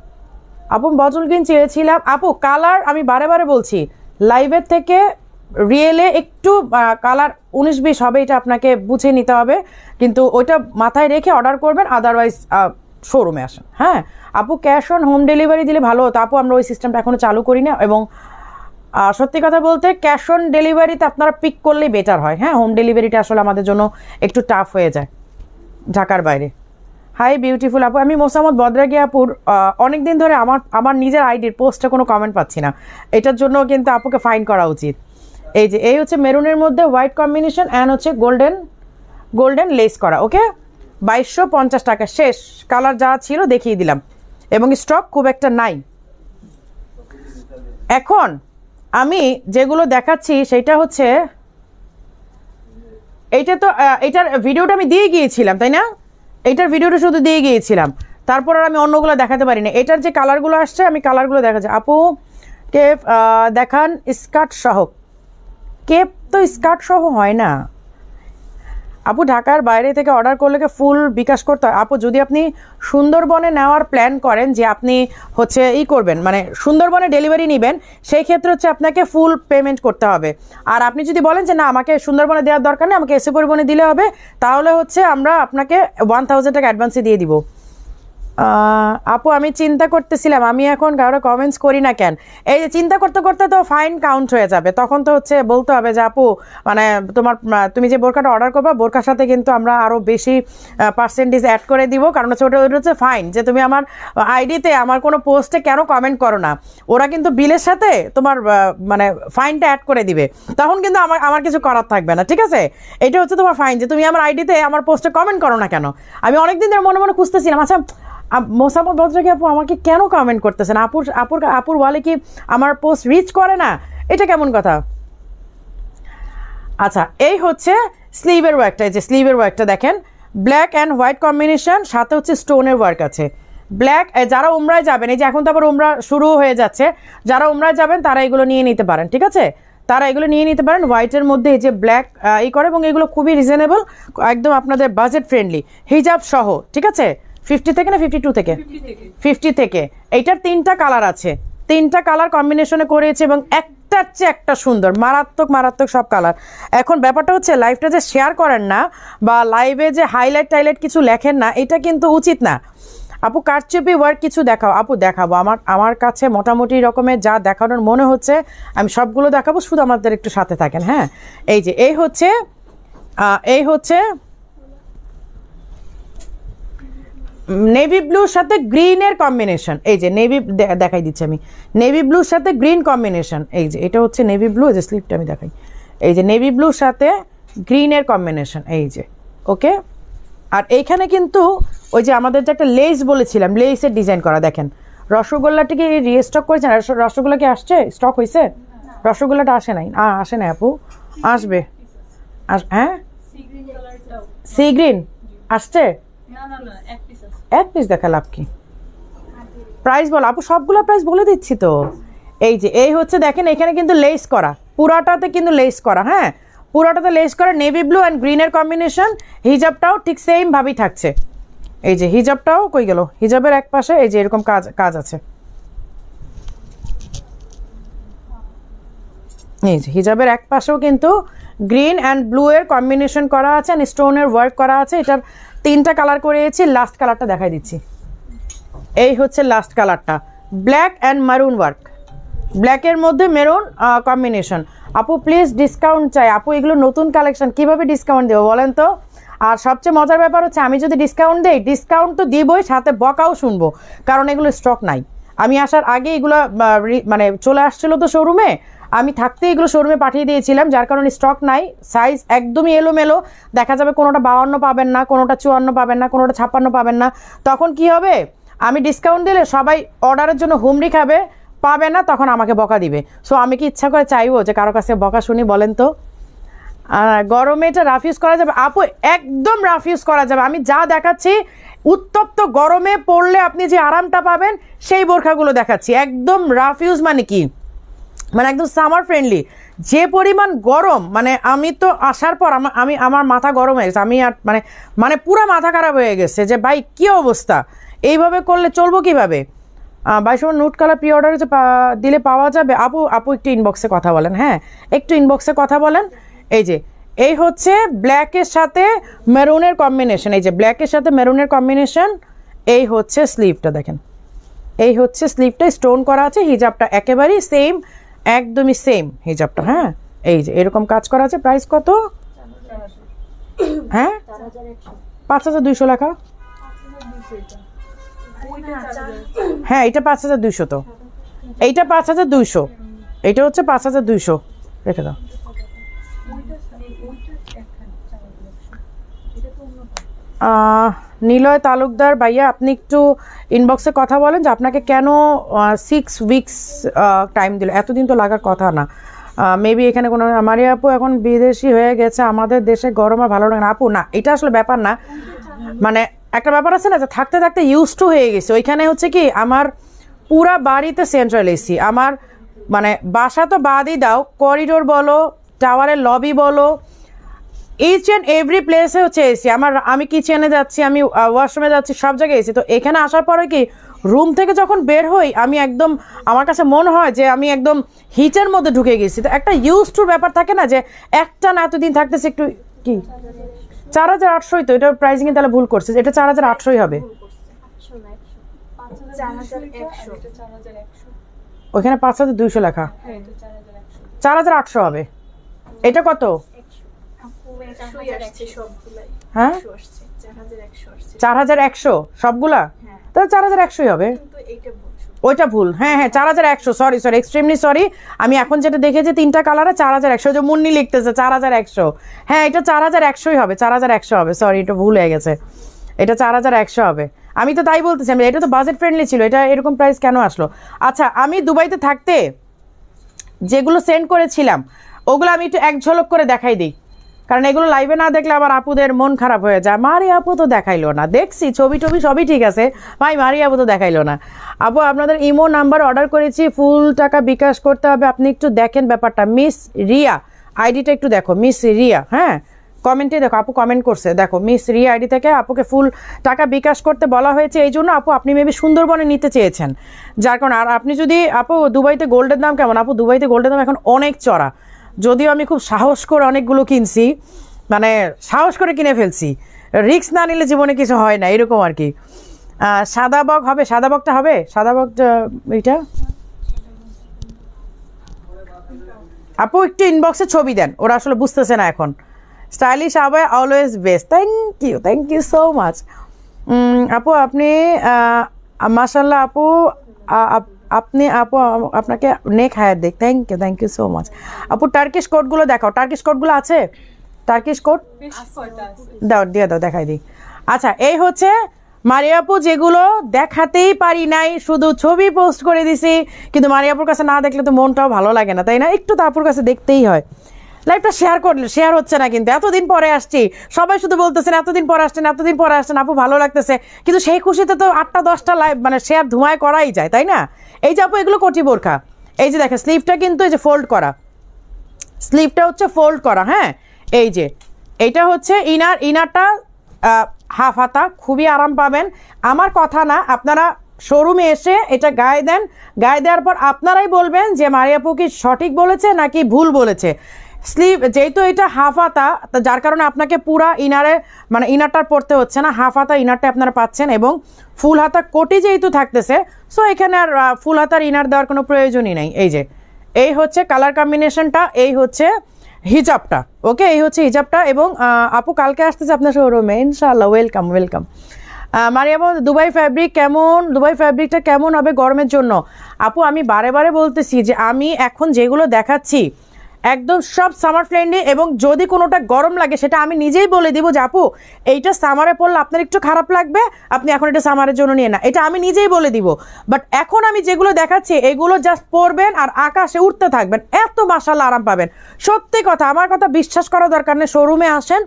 আপু বটল গ্রিন চেয়েছিলাম, আপু কালার আমি বারে বলছি লাইভের থেকে রিয়েলে একটু কালার 19-20 হবে, এটা আপনাকে বুঝে নিতে হবে, কিন্তু ওইটা মাথায় রেখে অর্ডার করবেন, আদারওয়াইজ শোরুমে আসেন। হ্যাঁ আপু, ক্যাশ অন হোম ডেলিভারি দিলে ভালো হতো আপু, আমরা ওই সিস্টেমটা এখনও চালু করি না। এবং সত্যি কথা বলতে ক্যাশ অন ডেলিভারিতে আপনারা পিক করলেই বেটার হয়। হ্যাঁ হোম ডেলিভারিটা আসলে আমাদের জন্য একটু টাফ হয়ে যায় ঢাকার বাইরে। হাই বিউটিফুল আপু, আমি মোসাম্মদ বদরাগি আপুর অনেক দিন ধরে আমার নিজের আইডির পোস্টে কোনো কমেন্ট পাচ্ছি না, এটার জন্য কিন্তু আপুকে ফাইন করা উচিত। এই হচ্ছে মেরুনের মধ্যে হোয়াইট কম্বিনেশন অ্যান্ড হচ্ছে গোল্ডেন লেস করা। ওকে 2250 টাকা, শেষ কালার যা ছিল দেখিয়ে দিলাম এবং স্টক খুব একটা নাই। এখন আমি যেগুলো দেখাচ্ছি সেটা হচ্ছে এইটা তো এইটার ভিডিওটা আমি দিয়ে গিয়েছিলাম তাই না, এইটার ভিডিওটা শুধু দিয়ে গিয়েছিলাম, তারপর আর আমি অন্যগুলো দেখাতে পারি না। এটার যে কালারগুলো আসছে আমি কালারগুলো দেখাচ্ছি। আপু কেপ দেখান স্কার্ট সহ। কেপ তো স্কার্ট সহ হয় না আপু, ঢাকার বাইরে থেকে অর্ডার করলে ফুল বিকাশ করতে হয়। আপু যদি আপনি সুন্দরবনে নেওয়ার প্ল্যান করেন যে আপনি হচ্ছে করবেন মানে সুন্দরবনে ডেলিভারি নেবেন, সেই ক্ষেত্রে হচ্ছে আপনাকে ফুল পেমেন্ট করতে হবে। আর আপনি যদি বলেন যে না আমাকে সুন্দরবনে দেওয়ার দরকার নেই, আমাকে এসে পরিবহনে দিলে হবে, তাহলে হচ্ছে আমরা আপনাকে 1000 টাকা অ্যাডভান্সে দিয়ে দিব। আপু আমি চিন্তা করতেছিলাম আমি এখন কারো কমেন্টস করি না কেন, এই যে চিন্তা করতে করতে তো ফাইন কাউন্ট হয়ে যাবে, তখন তো হচ্ছে বলতে হবে যে আপু মানে তুমি যে বোরকাটা অর্ডার করবে বোরকার সাথে কিন্তু আমরা আরও বেশি পার্সেন্টেজ অ্যাড করে দিব, কারণ হচ্ছে ওটা হচ্ছে ফাইন, যে তুমি আমার আইডিতে আমার কোনো পোস্টে কেন কমেন্ট করো না, ওরা কিন্তু বিলের সাথে তোমার মানে ফাইনটা অ্যাড করে দিবে, তখন কিন্তু আমার কিছু করার থাকবে না। ঠিক আছে, এটা হচ্ছে তোমার ফাইন, যে তুমি আমার আইডিতে আমার পোস্টে কমেন্ট করো না কেন। আমি অনেকদিন ধরে মনে মনে খুঁজতেছিলাম, আচ্ছা মোসাম্মদ বদরাগি আপু আমাকে কেন কমেন্ট করতেছেন, আপুর বলে কি আমার পোস্ট রিচ করে না, এটা কেমন কথা। আচ্ছা এই হচ্ছে স্লিভের ওয়ার্কটা, এই যে স্লিভের ওয়ার্কটা দেখেন, ব্ল্যাক অ্যান্ড হোয়াইট কম্বিনেশন, সাথে হচ্ছে স্টোনের ওয়ার্ক আছে। ব্ল্যাক, যারা উমরায় যাবেন, এই যে এখন তো আবার উমরা শুরু হয়ে যাচ্ছে, যারা উমরায় যাবেন তারা এগুলো নিয়ে নিতে পারেন। ঠিক আছে, তারা এগুলো নিয়ে নিতে পারেন। হোয়াইটের মধ্যে এই যে ব্ল্যাক করে, এবং এগুলো খুবই রিজনেবল, একদম আপনাদের বাজেট ফ্রেন্ডলি, হিজাব সহ। ঠিক আছে, 50 থেকে না 52 থেকে 50 থেকে। এইটার 3টা কালার আছে, 3টা কালার কম্বিনেশনে করেছে এবং একটার চেয়ে একটা সুন্দর, মারাত্মক সব কালার। এখন ব্যাপারটা হচ্ছে লাইভটা যে শেয়ার করেন না বা লাইভে যে হাইলাইট কিছু লেখেন না, এটা কিন্তু উচিত না। আপু কারচুপি ওয়ার্ক কিছু দেখাও। আপু দেখাবো, আমার কাছে মোটামুটি রকমের যা দেখানোর মনে হচ্ছে আমি সবগুলো দেখাবো, শুধু আমাদের একটু সাথে থাকেন। হ্যাঁ এই যে এই হচ্ছে নেভি ব্লুর সাথে গ্রিনের কম্বিনেশন, এই যে নেভি দেখাই দিচ্ছি আমি, নেভি ব্লুর সাথে গ্রিন কম্বিনেশন। এই যে এটা হচ্ছে নেভি ব্লু, এই যে স্লিপটা আমি দেখাই, এই যে নেভি ব্লুর সাথে গ্রিনের কম্বিনেশন, এই যে ওকে। আর এইখানে কিন্তু ওই যে আমাদের যে একটা লেস বলেছিলাম, লেসের ডিজাইন করা, দেখেন রসগোল্লাটিকে রিস্টক করেছেন। রসগোল্লা কি আসছে, স্টক হয়েছে? রসগোল্লাটা আসে নাই, আসে নাই আপু, আসবে। হ্যাঁ সি গ্রিন আসছে, এক পিস দেখা লাভ কি, প্রাইস বল আপু, সবগুলো প্রাইস বলে দিচ্ছি তো। এই হচ্ছে দেখেন এখানে কিন্তু লেস করা, পুরাটাতে কিন্তু লেস করা, হ্যাঁ পুরাটাতে লেস করা, নেভি ব্লু অ্যান্ড গ্রিনের কম্বিনেশন। হিজাবটাও ঠিক সেম ভাবেই থাকছে, এই যে হিজাবটাও কই গেল, হিজাবের এক পাশে এই যে এরকম কাজ আছে, এই যে হিজাবের এক পাশেও কিন্তু গ্রিন অ্যান্ড ব্লু এর কম্বিনেশন করা আছে, অ্যান্ড স্টোনের ওয়ার্ক করা আছে। এটার 3টা কালার করেছি, লাস্ট কালারটা দেখাই দিচ্ছি। এই হচ্ছে লাস্ট কালারটা, ব্ল্যাক অ্যান্ড মারুন ওয়ার্ক, ব্ল্যাকের মধ্যে মেরুন কম্বিনেশন। আপু প্লিজ ডিসকাউন্ট চাই। আপু এগুলো নতুন কালেকশন, কিভাবে ডিসকাউন্ট দেবো বলেন তো? আর সবচেয়ে মজার ব্যাপার হচ্ছে আমি যদি ডিসকাউন্ট দেই, ডিসকাউন্ট তো দিবই, সাথে বকাও শুনবো, কারণ এগুলো স্টক নাই। আমি আসার আগে এগুলো মানে চলে আসছিল তো শোরুমে, আমি থাকতে এগুলো শোরুমে পাঠিয়ে দিয়েছিলাম, যার কারণে স্টক নাই। সাইজ একদমই এলোমেলো, দেখা যাবে কোনোটা 52 পাবেন না, কোনোটা 54 পাবেন না, কোনোটা 56 পাবেন না। তখন কি হবে, আমি ডিসকাউন্ট দিলে সবাই অর্ডারের জন্য হুমড়ি খাবে, পাবে না, তখন আমাকে বকা দিবে। সো আমি কি ইচ্ছা করে চাইবো যে কারো কাছে বকা শুনি বলেন তো? গরমে এটা রাফ ইউজ করা যাবে আপু, একদম রাফ ইউজ করা যাবে। আমি যা দেখাচ্ছি উত্তপ্ত গরমে পড়লে আপনি যে আরামটা পাবেন সেই বোরখাগুলো দেখাচ্ছি। একদম রাফ ইউজ মানে কি, মানে একদম সামার ফ্রেন্ডলি। যে পরিমাণ গরম, মানে আমি তো আসার পর আমার মাথা গরম হয়ে গেছে, আমি আর মানে পুরো মাথা খারাপ হয়ে গেছে যে ভাই কি অবস্থা, এইভাবে করলে চলবো কিভাবে। 22 নোট কালার প্রি অর্ডারে দিলে পাওয়া যাবে? আপু একটু ইনবক্সে কথা বলেন, হ্যাঁ একটু ইনবক্সে কথা বলেন। এই হচ্ছে ব্ল্যাকের সাথে মেরুনের কম্বিনেশন, এই যে ব্ল্যাকের সাথে মেরুনের কম্বিনেশন, এই হচ্ছে স্লিভটা, দেখেন এই হচ্ছে স্লিভটা, স্টোন করা আছে। হিজাবটা একেবারেই সেম, একদমই সেম হিজাবটা। হ্যাঁ, এই যে এরকম কাজ করা আছে। প্রাইস কত? হ্যাঁ, 5200 লেখা। হ্যাঁ, এটা 5200, তো এইটা 5200, এটা হচ্ছে 5200। রেখে দাও। নিলয় তালুকদার ভাইয়া, আপনি একটু ইনবক্সে কথা বলেন যে আপনাকে কেন 6 উইকস টাইম দিল, এতদিন তো লাগার কথা না। মেবি এখানে কোনো, মারিয়া আপু এখন বিদেশি হয়ে গেছে, আমাদের দেশে গরম আর ভালো লাগে না। আপু না, এটা আসলে ব্যাপার না, মানে একটা ব্যাপার আছে না যে থাকতে থাকতে ইউজ টু হয়ে গেছে। ওইখানে হচ্ছে কি, আমার পুরা বাড়িতে সেন্ট্রাল এসি, আমার মানে বাসা তো বাদই দাও, করিডোর বলো, টাওয়ারের লবি বলো, ইচ অ্যান্ড এভরি প্লেসে হচ্ছে এসি। আমি কিচেনে যাচ্ছি, আমি ওয়াশরুমে যাচ্ছি, সব জায়গায় এসি। তো এখানে আসার পরে কি, রুম থেকে যখন বের হই আমি একদম, আমার কাছে মনে হয় যে আমি একদম হিটের মধ্যে ঢুকে গেছি। তো একটা ইউজ টুর ব্যাপার থাকে না, যে একটা না এতদিন থাকতেছে একটু কি। 4800 তো, এটা প্রাইসিং তাহলে ভুল করছে, এটা 4800 হবে। ওইখানে 5200 লেখা, 4800 হবে। এটা কত? হ্যাঁ, 4100 সবগুলা, তাহলে 4100 হবে। ওইটা ভুল, হ্যাঁ হ্যাঁ 4100, সরি এক্সট্রিমলি সরি। আমি এখন যেটা দেখেছি 3টা কালারে 4100, যে মুন্নি লিখতেছে 4100। হ্যাঁ, এটা 4100 হবে, 4100 হবে, সরি এটা ভুল হয়ে গেছে, এটা 4100 হবে। আমি তো তাই বলতেছি, এটা তো বাজেট ফ্রেন্ডলি ছিল, এটা এরকম প্রাইস কেন আসলো? আচ্ছা, আমি দুবাইতে থাকতে যেগুলো সেন্ড করেছিলাম ওগুলো আমি একটু এক ঝলক করে দেখাই দিই, কারণ এগুলো লাইভে না দেখলে আবার আপুদের মন খারাপ হয়ে যায়। মারি আপু তো দেখাইলো না, দেখছি ছবি টবি সবই ঠিক আছে ভাই, মারি আপু তো দেখাইলো না। আপু আপনাদের ইমো নাম্বার অর্ডার করেছি, ফুল টাকা বিকাশ করতে হবে, আপনি একটু দেখেন ব্যাপারটা। মিস রিয়া আইডিটা একটু দেখো, মিস রিয়া, হ্যাঁ কমেন্টে দেখো, আপু কমেন্ট করছে, দেখো মিস রিয়া আইডি থেকে আপুকে ফুল টাকা বিকাশ করতে বলা হয়েছে। এই জন্য আপু আপনি মেবি সুন্দরবনে নিতে চেয়েছেন, যার কারণে। আর আপনি যদি, আপু দুবাইতে গোল্ডের দাম কেমন? আপু দুবাইতে গোল্ডের দাম এখন অনেক চড়া, যদিও আমি খুব সাহস করে অনেকগুলো কিনছি, মানে সাহস করে কিনে ফেলছি, রিস্ক না নিলে জীবনে কিছু হয় না, এরকম আর কি। সাদা বক হবে, সাদা বকটা হবে, সাদা বক এইটা। আপু একটু ইনবক্সে ছবি দেন, ওরা আসলে বুঝতেছে না এখন। স্টাইলিশ আবাই always best, thank you so much. আপু আপনি মাশাল্লাহ আপু, আপনি আপু আপনাকে নেক হায়াত দেখ, থ্যাংক ইউ সো মাচ। আপু টার্কিশ কোটগুলো দেখাও, টার্কিশ কোটগুলো আছে? টার্কিশ কোট দাও, দিয়ে দাও, দেখাই দিই। আচ্ছা, এই হচ্ছে মারিয়াপু, যেগুলো দেখাতেই পারি নাই, শুধু ছবি পোস্ট করে দিছি, কিন্তু মারিয়াপুর কাছে না দেখলে তো মনটাও ভালো লাগে না, তাই না? একটু তো আপুর কাছে দেখতেই হয়। লাইভটা শেয়ার করলে, শেয়ার হচ্ছে না কিন্তু, এতদিন পরে আসছি, সবাই শুধু বলতেছেন এতদিন পরে আসছেন আপু ভালো লাগতেছে, কিন্তু সেই খুশিতে তো 8টা 10টা লাইভ মানে শেয়ার ধুমায় করাই যায়, তাই না? এই যে আপু এগুলো কোটি বোরখা, এই যে দেখে স্লিভটা কিন্তু এই যে ফোল্ড করা, স্লিভটা হচ্ছে ফোল্ড করা। হ্যাঁ, এই যে এইটা হচ্ছে ইনারটা হাফ হাতা, খুবই আরাম পাবেন। আমার কথা না, আপনারা শোরুমে এসে এটা গায়ে দেন, গায়ে দেওয়ার পর আপনারাই বলবেন যে মারিয়াপু কি সঠিক বলেছে নাকি ভুল বলেছে। স্লিভ যেহেতু এটা হাফ হাতা, যার কারণে আপনাকে পুরা ইনারে মানে ইনারটা পরতে হচ্ছে না, হাফ হাতা ইনারটা আপনারা পাচ্ছেন, এবং ফুল হাতা কোটি যেহেতু থাকতেছে, সো এখানে আর ফুল হাতার ইনার দেওয়ার কোনো প্রয়োজনই নেই। এই যে এই হচ্ছে কালার কম্বিনেশনটা, এই হচ্ছে হিজাবটা, ওকে এই হচ্ছে হিজাবটা। এবং আপু কালকে আসতেছে আপনার শোরুমে ইনশাআল্লাহ, ওয়েলকাম। মারিয়াম, দুবাই ফ্যাব্রিকটা কেমন হবে গরমের জন্য? আপু আমি বারে বারে বলতেছি যে আমি এখন যেগুলো দেখাচ্ছি একদম সব সামার ফ্রেন্ডলি, এবং যদি কোনোটা গরম লাগে সেটা আমি নিজেই বলে দিব যে আপু এইটা সামারে পড়লে আপনার একটু খারাপ লাগবে, আপনি এখন এটা সামারের জন্য নিয়ে না, এটা আমি নিজেই বলে দিব। বাট এখন আমি যেগুলো দেখাচ্ছি এগুলো জাস্ট পরবেন আর আকাশে উঠতে থাকবেন, এত মাশাআল্লাহ আরাম পাবেন। সত্যি কথা, আমার কথা বিশ্বাস করার দরকার নেই, শোরুমে আসেন,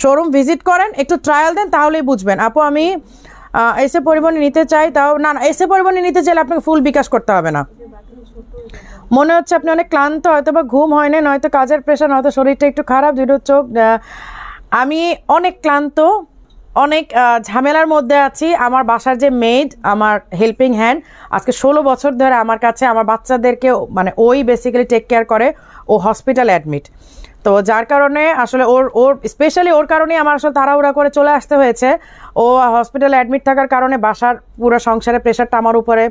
শোরুম ভিজিট করেন, একটু ট্রায়াল দেন, তাহলেই বুঝবেন। আপু আমি এসে পরিবহনে নিতে চাই, তাও না এসে পরিবহনে নিতে চাইলে আপনাকে ফুল বিকাশ করতে হবে না। মনে হচ্ছে আপনি অনেক ক্লান্ত, হয়তো বা ঘুম হয় না, নয়তো কাজের প্রেশার, নয়তো শরীরটা একটু খারাপ, দুটো চোখ। আমি অনেক ক্লান্ত, অনেক ঝামেলার মধ্যে আছি। আমার বাসার যে মেড, আমার হেল্পিং হ্যান্ড, আজকে 16 বছর ধরে আমার কাছে আমার বাচ্চাদেরকে মানে ওই বেসিক্যালি টেক কেয়ার করে, ও হসপিটাল অ্যাডমিট। তো যার কারণে আসলে ওর ওর স্পেশালি ওর কারণেই আমার আসলে তাড়াহুড়া করে চলে আসতে হয়েছে। ও হসপিটালে অ্যাডমিট থাকার কারণে বাসার পুরো সংসারের প্রেশারটা আমার উপরে,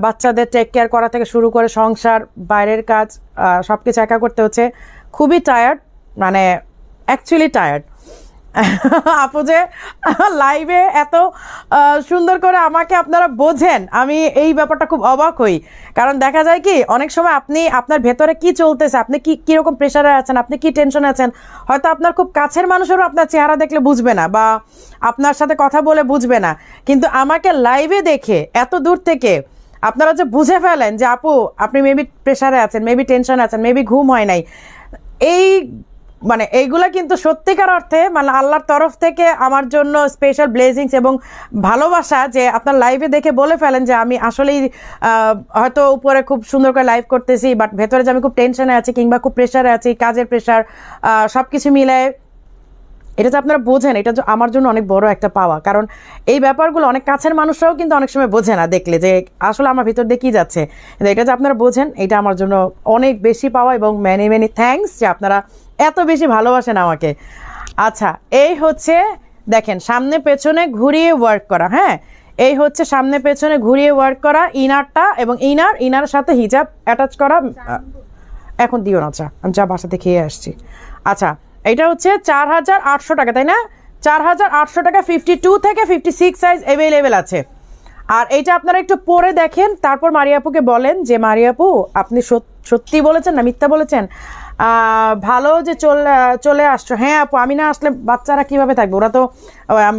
বাচ্চাদের টেক কেয়ার করা থেকে শুরু করে সংসার, বাইরের কাজ, সব কিছু একা করতে হচ্ছে। খুবই টায়ার্ড, মানে অ্যাকচুয়ালি টায়ার্ড। আপু যে লাইভে এত সুন্দর করে আমাকে আপনারা বোঝেন, আমি এই ব্যাপারটা খুব অবাক হই। কারণ দেখা যায় কি অনেক সময় আপনি আপনার ভেতরে কি চলতেছে, আপনি কি কীরকম প্রেশারে আছেন, আপনি কি টেনশনে আছেন, হয়তো আপনার খুব কাছের মানুষেরও আপনার চেহারা দেখলে বুঝবে না বা আপনার সাথে কথা বলে বুঝবে না, কিন্তু আমাকে লাইভে দেখে এত দূর থেকে আপনারা যে বুঝে ফেলেন যে আপু আপনি মেবি প্রেশারে আছেন, মেবি টেনশনে আছেন, মেবি ঘুম হয় নাই, এই মানে এইগুলা কিন্তু সত্যিকার অর্থে মানে আল্লাহর তরফ থেকে আমার জন্য স্পেশাল ব্লেসিংস এবং ভালোবাসা, যে আপনার লাইভে দেখে বলে ফেলেন যে আমি আসলেই হয়তো উপরে খুব সুন্দর করে লাইভ করতেছি, বাট ভেতরে যে আমি খুব টেনশনে আছি কিংবা খুব প্রেশারে আছি, কাজের প্রেশার, সব কিছু মিলায়। এটা যে আপনারা বোঝেন, এটা আমার জন্য অনেক বড় একটা পাওয়া। কারণ এই ব্যাপারগুলো অনেক কাছের মানুষরাও কিন্তু অনেক সময় বোঝে না, দেখলে যে আসলে আমার ভিতর দিয়ে কী যাচ্ছে। এটা যে আপনারা বোঝেন, এটা আমার জন্য অনেক বেশি পাওয়া এবং মেনি মেনি থ্যাঙ্কস যে আপনারা এত বেশি ভালোবাসেন আমাকে। আচ্ছা, এই হচ্ছে দেখেন সামনে পেছনে ঘুরিয়ে ওয়ার্ক করা। হ্যাঁ, এই হচ্ছে সামনে পেছনে ঘুরিয়ে ওয়ার্ক করা ইনারটা, এবং ইনার সাথে হিজাব অ্যাটাচ করা। এখন দিও না চা, আমি চা বাসাতে খেয়ে আসছি। আচ্ছা, এটা হচ্ছে 4800 টাকা, তাই না? 4800 টাকা 52 থেকে 56 সাইজ অ্যাভেলেবেল আছে। আর এইটা আপনারা একটু পরে দেখেন, তারপর মারিয়াপুকে বলেন যে মারিয়াপু আপনি সত্যি বলেছেন না মিথ্যা বলেছেন, ভালো যে চলে আসছো। হ্যাঁ আপু, আমি না আসলে বাচ্চারা কিভাবে থাকবে, ওরা তো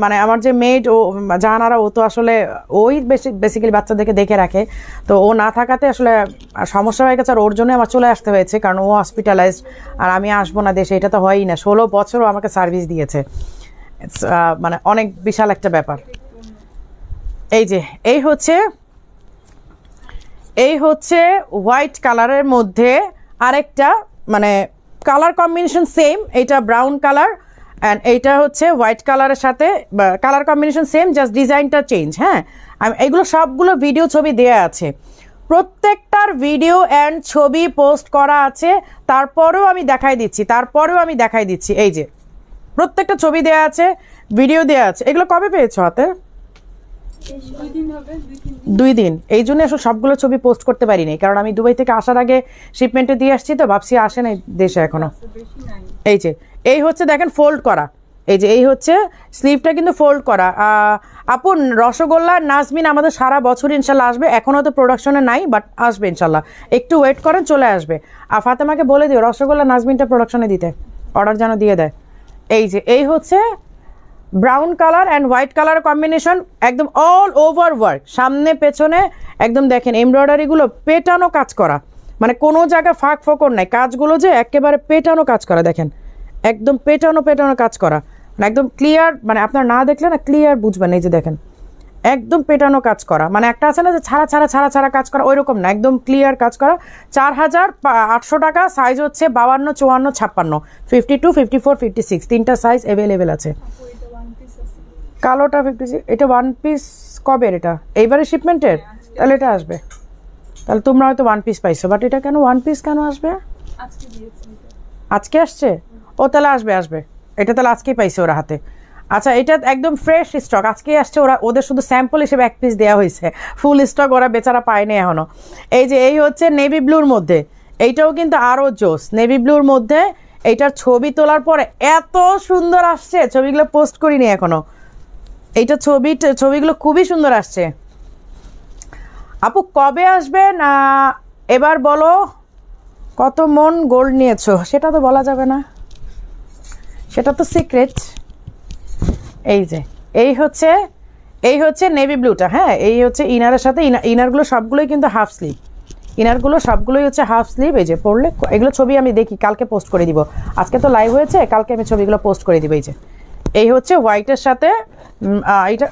মানে আমার যে মেড ও জাহানারা, ও তো আসলে ওই বেসিক্যালি বাচ্চাদেরকে দেখে রাখে, তো ও না থাকাতে আসলে সমস্যা হয়ে গেছে। আর ওর জন্য আমার চলে আসতে হয়েছে, কারণ ও হসপিটালাইজড, আর আমি আসবো না দেশে, এটা তো হয়ই না। 16 বছরও আমাকে সার্ভিস দিয়েছে, মানে অনেক বিশাল একটা ব্যাপার। এই যে এই হচ্ছে হোয়াইট কালারের মধ্যে আরেকটা, মানে কালার কম্বিনেশন সেম, এইটা ব্রাউন কালার অ্যান্ড এইটা হচ্ছে হোয়াইট কালারের সাথে কালার কম্বিনেশন সেম, জাস্ট ডিজাইনটা চেঞ্জ। হ্যাঁ, এইগুলো সবগুলো ভিডিও ছবি দেয়া আছে, প্রত্যেকটার ভিডিও অ্যান্ড ছবি পোস্ট করা আছে। তারপরেও আমি দেখাই দিচ্ছি, এই যে প্রত্যেকটা ছবি দেয়া আছে, ভিডিও দেয়া আছে। এগুলো কবে পেয়েছো হাতে? 2 দিন। এই জন্য আসলে সবগুলো ছবি পোস্ট করতে পারিনি, কারণ আমি দুবাই থেকে আসার আগে শিপমেন্টে দিয়ে আসছি, তো ভাবছি আসে নাই দেশে এখনো। এই যে এই হচ্ছে দেখেন ফোল্ড করা, এই যে এই হচ্ছে স্লিভটা কিন্তু ফোল্ড করা। আপু রসগোল্লা নাজমিন আমাদের সারা বছর ইনশাল্লাহ আসবে, এখনও তো প্রোডাকশনে নাই, বাট আসবে ইনশাল্লাহ, একটু ওয়েট করেন, চলে আসবে। আর ফাতেমাকে বলে দিও রসগোল্লা নাজমিনটা প্রোডাকশনে দিতে, অর্ডার যেন দিয়ে দেয়। এই যে এই হচ্ছে brown colour and white colour combination, একদম অল ওভার ওয়ার্ক, সামনে পেছনে একদম দেখেন এমব্রয়ডারিগুলো পেটানো কাজ করা, মানে কোনো জায়গায় ফাঁক ফোকর নাই, কাজগুলো যে একেবারে পেটানো কাজ করা, দেখেন একদম পেটানো কাজ করা, মানে একদম ক্লিয়ার, মানে আপনার না দেখলে না ক্লিয়ার বুঝবেন। এই যে দেখেন একদম পেটানো কাজ করা, মানে একটা আছে না যে ছাড়া কাজ করা, ওই রকম না, একদম ক্লিয়ার কাজ করা। 4800 টাকা, সাইজ হচ্ছে 52, 54, 56, 52, 54, 56, তিনটা সাইজ অ্যাভেলেবেল আছে। কালোটা 56, এটা 1 পিস কবের? এটা এইবারে শিপমেন্টের, তাহলে এটা আসবে, তাহলে তোমরা হয়তো 1 পিস পাইছো, বাট এটা কেন 1 পিস কেন আসবে? আজকে আসছে, ও তাহলে আসবে, এটা তাহলে আজকেই পাইছে ওরা হাতে। আচ্ছা, এটা একদম ফ্রেশ স্টক, আজকেই আসছে, ওদের শুধু স্যাম্পল হিসেবে 1 পিস দেওয়া হয়েছে, ফুল স্টক ওরা বেচারা পায়নি এখনো। এই যে এই হচ্ছে নেভি ব্লুর মধ্যে, এইটাও কিন্তু আরও জোস, নেভি ব্লুর মধ্যে। এইটার ছবি তোলার পরে এত সুন্দর আসছে, ছবিগুলো পোস্ট করিনি এখনো, এইটা ছবিগুলো খুবই সুন্দর আসছে। আপু কবে আসবে না এবার বলো, কত মন গোল্ড নিয়েছো সেটা তো বলা যাবে না, সেটা তো সিক্রেট। এই যে এই হচ্ছে নেভি ব্লুটা। হ্যাঁ, এই হচ্ছে ইনারের সাথে, ইনারগুলো সবগুলোই কিন্তু হাফ স্লিভ, ইনারগুলো সবগুলোই হচ্ছে হাফ স্লিভ। এই যে পরলে এগুলো ছবি আমি দেখি, কালকে পোস্ট করে দিব, আজকে তো লাইভ হয়েছে, কালকে আমি ছবিগুলো পোস্ট করে দিব। এই যে এই হচ্ছে হোয়াইটের সাথে এইটা,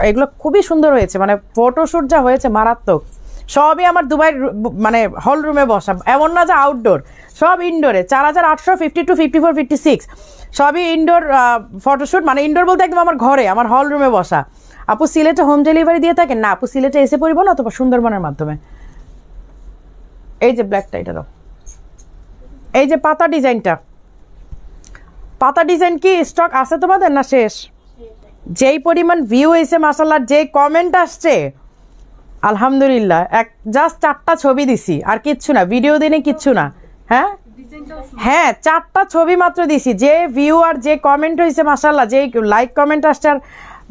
এগুলো খুবই সুন্দর হয়েছে, মানে ফটোশ্যুট যা হয়েছে মারাত্মক। সবই আমার দুবাইয়ের মানে হল রুমে বসা, এমন না যে আউটডোর, সব ইনডোরে। 4800, 52, 54, 56 সবই ইনডোর ফটোশ্যুট, মানে ইনডোর বলতে একদম আমার ঘরে, আমার হল রুমে বসা। আপু সিলেটে হোম ডেলিভারি দিয়ে থাকেন? না আপু, সিলেটে এসে পড়বো না, অথবা সুন্দরবনের মাধ্যমে। এই যে ব্ল্যাকটা, এটা দাও, এই যে পাতা ডিজাইনটা, পাতা ডিজাইন কি স্টক আছে তোমাদের না শেষ? যেই পরিমাণ ভিউ হয়েছে মাশাআল্লাহ, যেই কমেন্ট আসছে আলহামদুলিল্লাহ। জাস্ট 4টা ছবি দিছি, আর কিচ্ছু না, ভিডিও দিনে কিচ্ছু না। হ্যাঁ 4টা ছবি মাত্র দিছি, যে ভিউ আর যে কমেন্ট হয়েছে মাশাআল্লাহ, যে লাইক কমেন্ট আসছে আর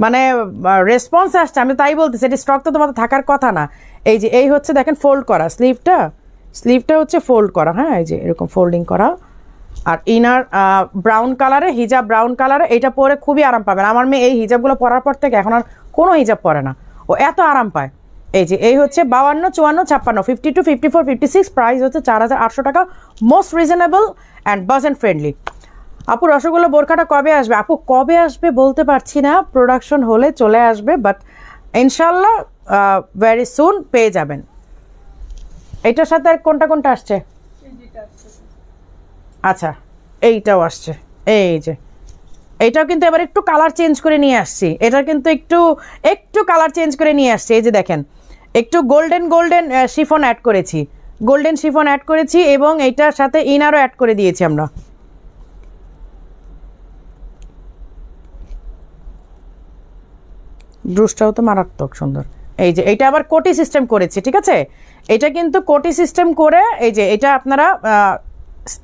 মানে রেসপন্স আসছে, আমি তাই বলতেছি এটা স্টক তো তোমাদের থাকার কথা না। এই যে এই হচ্ছে দেখেন ফোল্ড করা স্লিভটা হচ্ছে ফোল্ড করা, হ্যাঁ এই যে এরকম ফোল্ডিং করা। আর ইনার ব্রাউন কালারে, হিজাব ব্রাউন কালারে, এটা পরে খুবই আরাম পাবেন। আমার মেয়ে এই হিজাবগুলো পরার পর থেকে এখন আর কোনো হিজাব পরে না, ও এত আরাম পায়। এই যে এই হচ্ছে 52, 54, 56, 52, 54, 56, প্রাইস হচ্ছে 4800 টাকা। Most reasonable and budget friendly. আপু রসগোল্লা বোরখাটা কবে আসবে? আপু কবে আসবে বলতে পারছি না, প্রোডাকশন হলে চলে আসবে, বাট ইনশাল্লাহ ভেরি সুন পেয়ে যাবেন। এইটার সাথে আর কোনটা আসছে? আচ্ছা এইটাও আসছে, এই যে এইটাও কিন্তু এবার একটু কালার চেঞ্জ করে নিয়ে আসছি, এটা কিন্তু একটু কালার চেঞ্জ করে নিয়ে আসছি। এই যে দেখেন একটু গোল্ডেন শিফন অ্যাড করেছি, এবং এইটার সাথে ইনারও অ্যাড করে দিয়েছি আমরা। ব্রুশটাও তো মারাত্মক সুন্দর। এই যে এটা আবার কোটি সিস্টেম করেছি, ঠিক আছে, এটা কিন্তু কোটি সিস্টেম করে, এই যে এটা আপনারা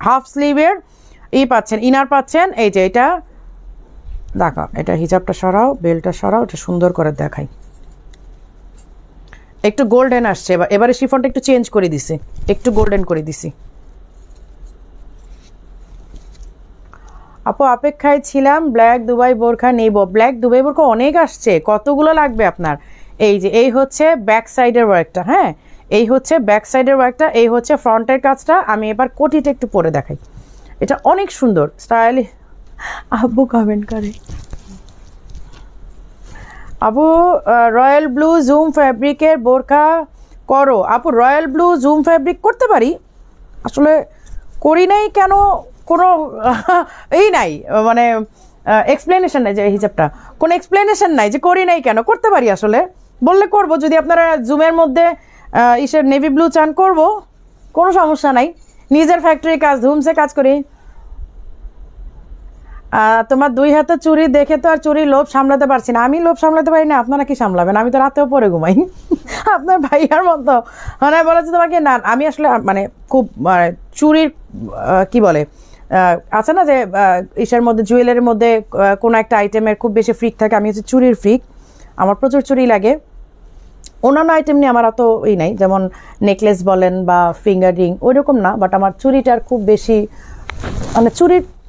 হাফ স্লিভের পাচ্ছেন, ইনার পাচ্ছেন। এই যে এটা দেখা, এটা হিজাবটা সরাও, বেলটা সরাও, এটা সুন্দর করে দেখাই। একটু গোল্ডেন আসছে, এবারে শিফনটা একটু চেঞ্জ করে দিছি, একটু গোল্ডেন করে দিছি। আপু অপেক্ষায় ছিলাম, ব্ল্যাক দুবাই বোরখা নেব। ব্ল্যাক দুবাই বোরখা অনেক আসছে, কতগুলো লাগবে আপনার? এই যে এই হচ্ছে ব্যাক সাইডের ওয়ার্কটা, হ্যাঁ এই হচ্ছে ব্যাক সাইডের ওয়ার্কটা, এই হচ্ছে ফ্রন্টের কাজটা। আমি এবার কোটিটা একটু পরে দেখাই, এটা অনেক সুন্দর স্টাইলিশ। আব্বু কমেন্ট করে, আপু রয়্যাল ব্লু জুম ফ্যাব্রিকের বোরখা করো। আপু রয়্যাল ব্লু জুম ফ্যাব্রিক করতে পারি, আসলে করি নাই কেন, কোনো এই নাই, মানে এক্সপ্লেনেশন নাই যে হিজাবটা, কোনো এক্সপ্লেনেশন নাই যে করি নাই কেন, করতে পারি আসলে, বললে করব। যদি আপনারা জুমের মধ্যে ইসের নেভি ব্লু চান করব, কোনো সমস্যা নাই। নিজের ফ্যাক্টরি কাজ, ধুমসে কাজ করি। তোমার 2 হাতে চুড়ি দেখে তো আর চুরি লোভ সামলাতে পারছি না। আমি লোভ সামলাতে পারি না, আপনারা কি সামলাবেন? আমি তো রাতেও পরে ঘুমাই আপনার ভাইয়ার মতো। মানে বলেছে তোমাকে না, আমি আসলে মানে খুব চুরির কি বলে আছে না যে ইসের মধ্যে, জুয়েলারির মধ্যে কোনো একটা আইটেমের খুব বেশি ফ্রিক থাকে, আমি হচ্ছে চুরির ফ্রিক, আমার প্রচুর চুরি লাগে। অন্যান্য আইটেম নিয়ে আমার অত নাই, যেমন নেকলেস বলেন বা ফিঙ্গার রিং ওইরকম না, বাট আমার চুরিটার খুব বেশি, মানে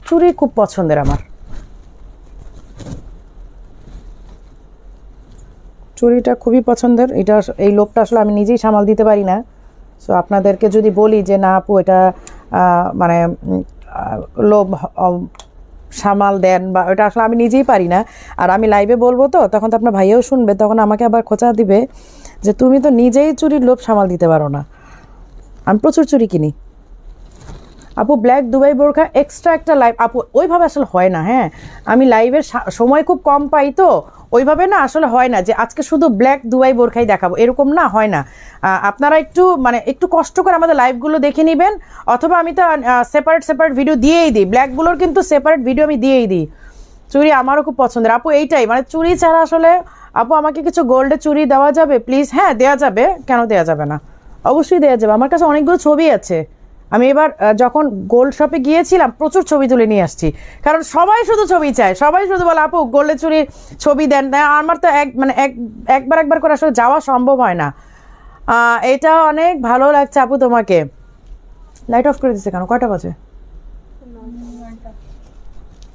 চুরি খুব পছন্দের আমার। চুরিটা খুবই পছন্দের, এটা এই লোভটা আসলে আমি নিজেই সামাল দিতে পারি না। সো আপনাদেরকে যদি বলি যে না আপু এটা মানে লোভ সামাল দেন, বা ওটা আসলে আমি নিজেই পারি না। আর আমি লাইভে বলবো তো, তখন তো আপনার ভাইয়াও শুনবে, তখন আমাকে আবার খোঁচা দিবে যে তুমি তো নিজেই চুরির লোভ সামাল দিতে পারো না। আমি প্রচুর চুরি কিনি। আপু ব্ল্যাক দুবাই বোরখা এক্সট্রা একটা লাইভ, আপু ওইভাবে আসলে হয় না, হ্যাঁ আমি লাইভের সময় খুব কম পাই, তো ওইভাবে না আসলে হয় না যে আজকে শুধু ব্ল্যাক দুবাই বোরখাই দেখাবো, এরকম না, হয় না। আপনারা একটু কষ্ট করে আমাদের লাইভগুলো দেখে নেবেন, অথবা আমি তো সেপারেট ভিডিও দিয়েই দিই, ব্ল্যাকগুলোর কিন্তু সেপারেট ভিডিও আমি দিয়েই দিই। চুড়ি আমারও খুব পছন্দের আপু, এইটাই মানে চুড়ি ছাড়া আসলে। আপু আমাকে কিছু গোল্ডের চুড়ি দেওয়া যাবে প্লিজ? হ্যাঁ দেওয়া যাবে, কেন দেওয়া যাবে না, অবশ্যই দেওয়া যাবে। আমার কাছে অনেকগুলো ছবি আছে, আমি এবার যখন গোল্ড শপে গিয়েছিলাম প্রচুর ছবি তুলে নিয়ে আসছি, কারণ সবাই শুধু ছবি চায়, সবাই শুধু বলে আপু গোল্ডের চুড়ির ছবি দেন। আমার তো একবার করে আসলে যাওয়া সম্ভব হয় না। এটা অনেক ভালো লাগছে আপু তোমাকে। লাইট অফ করে দিচ্ছে কেন? কয়টা বাজে?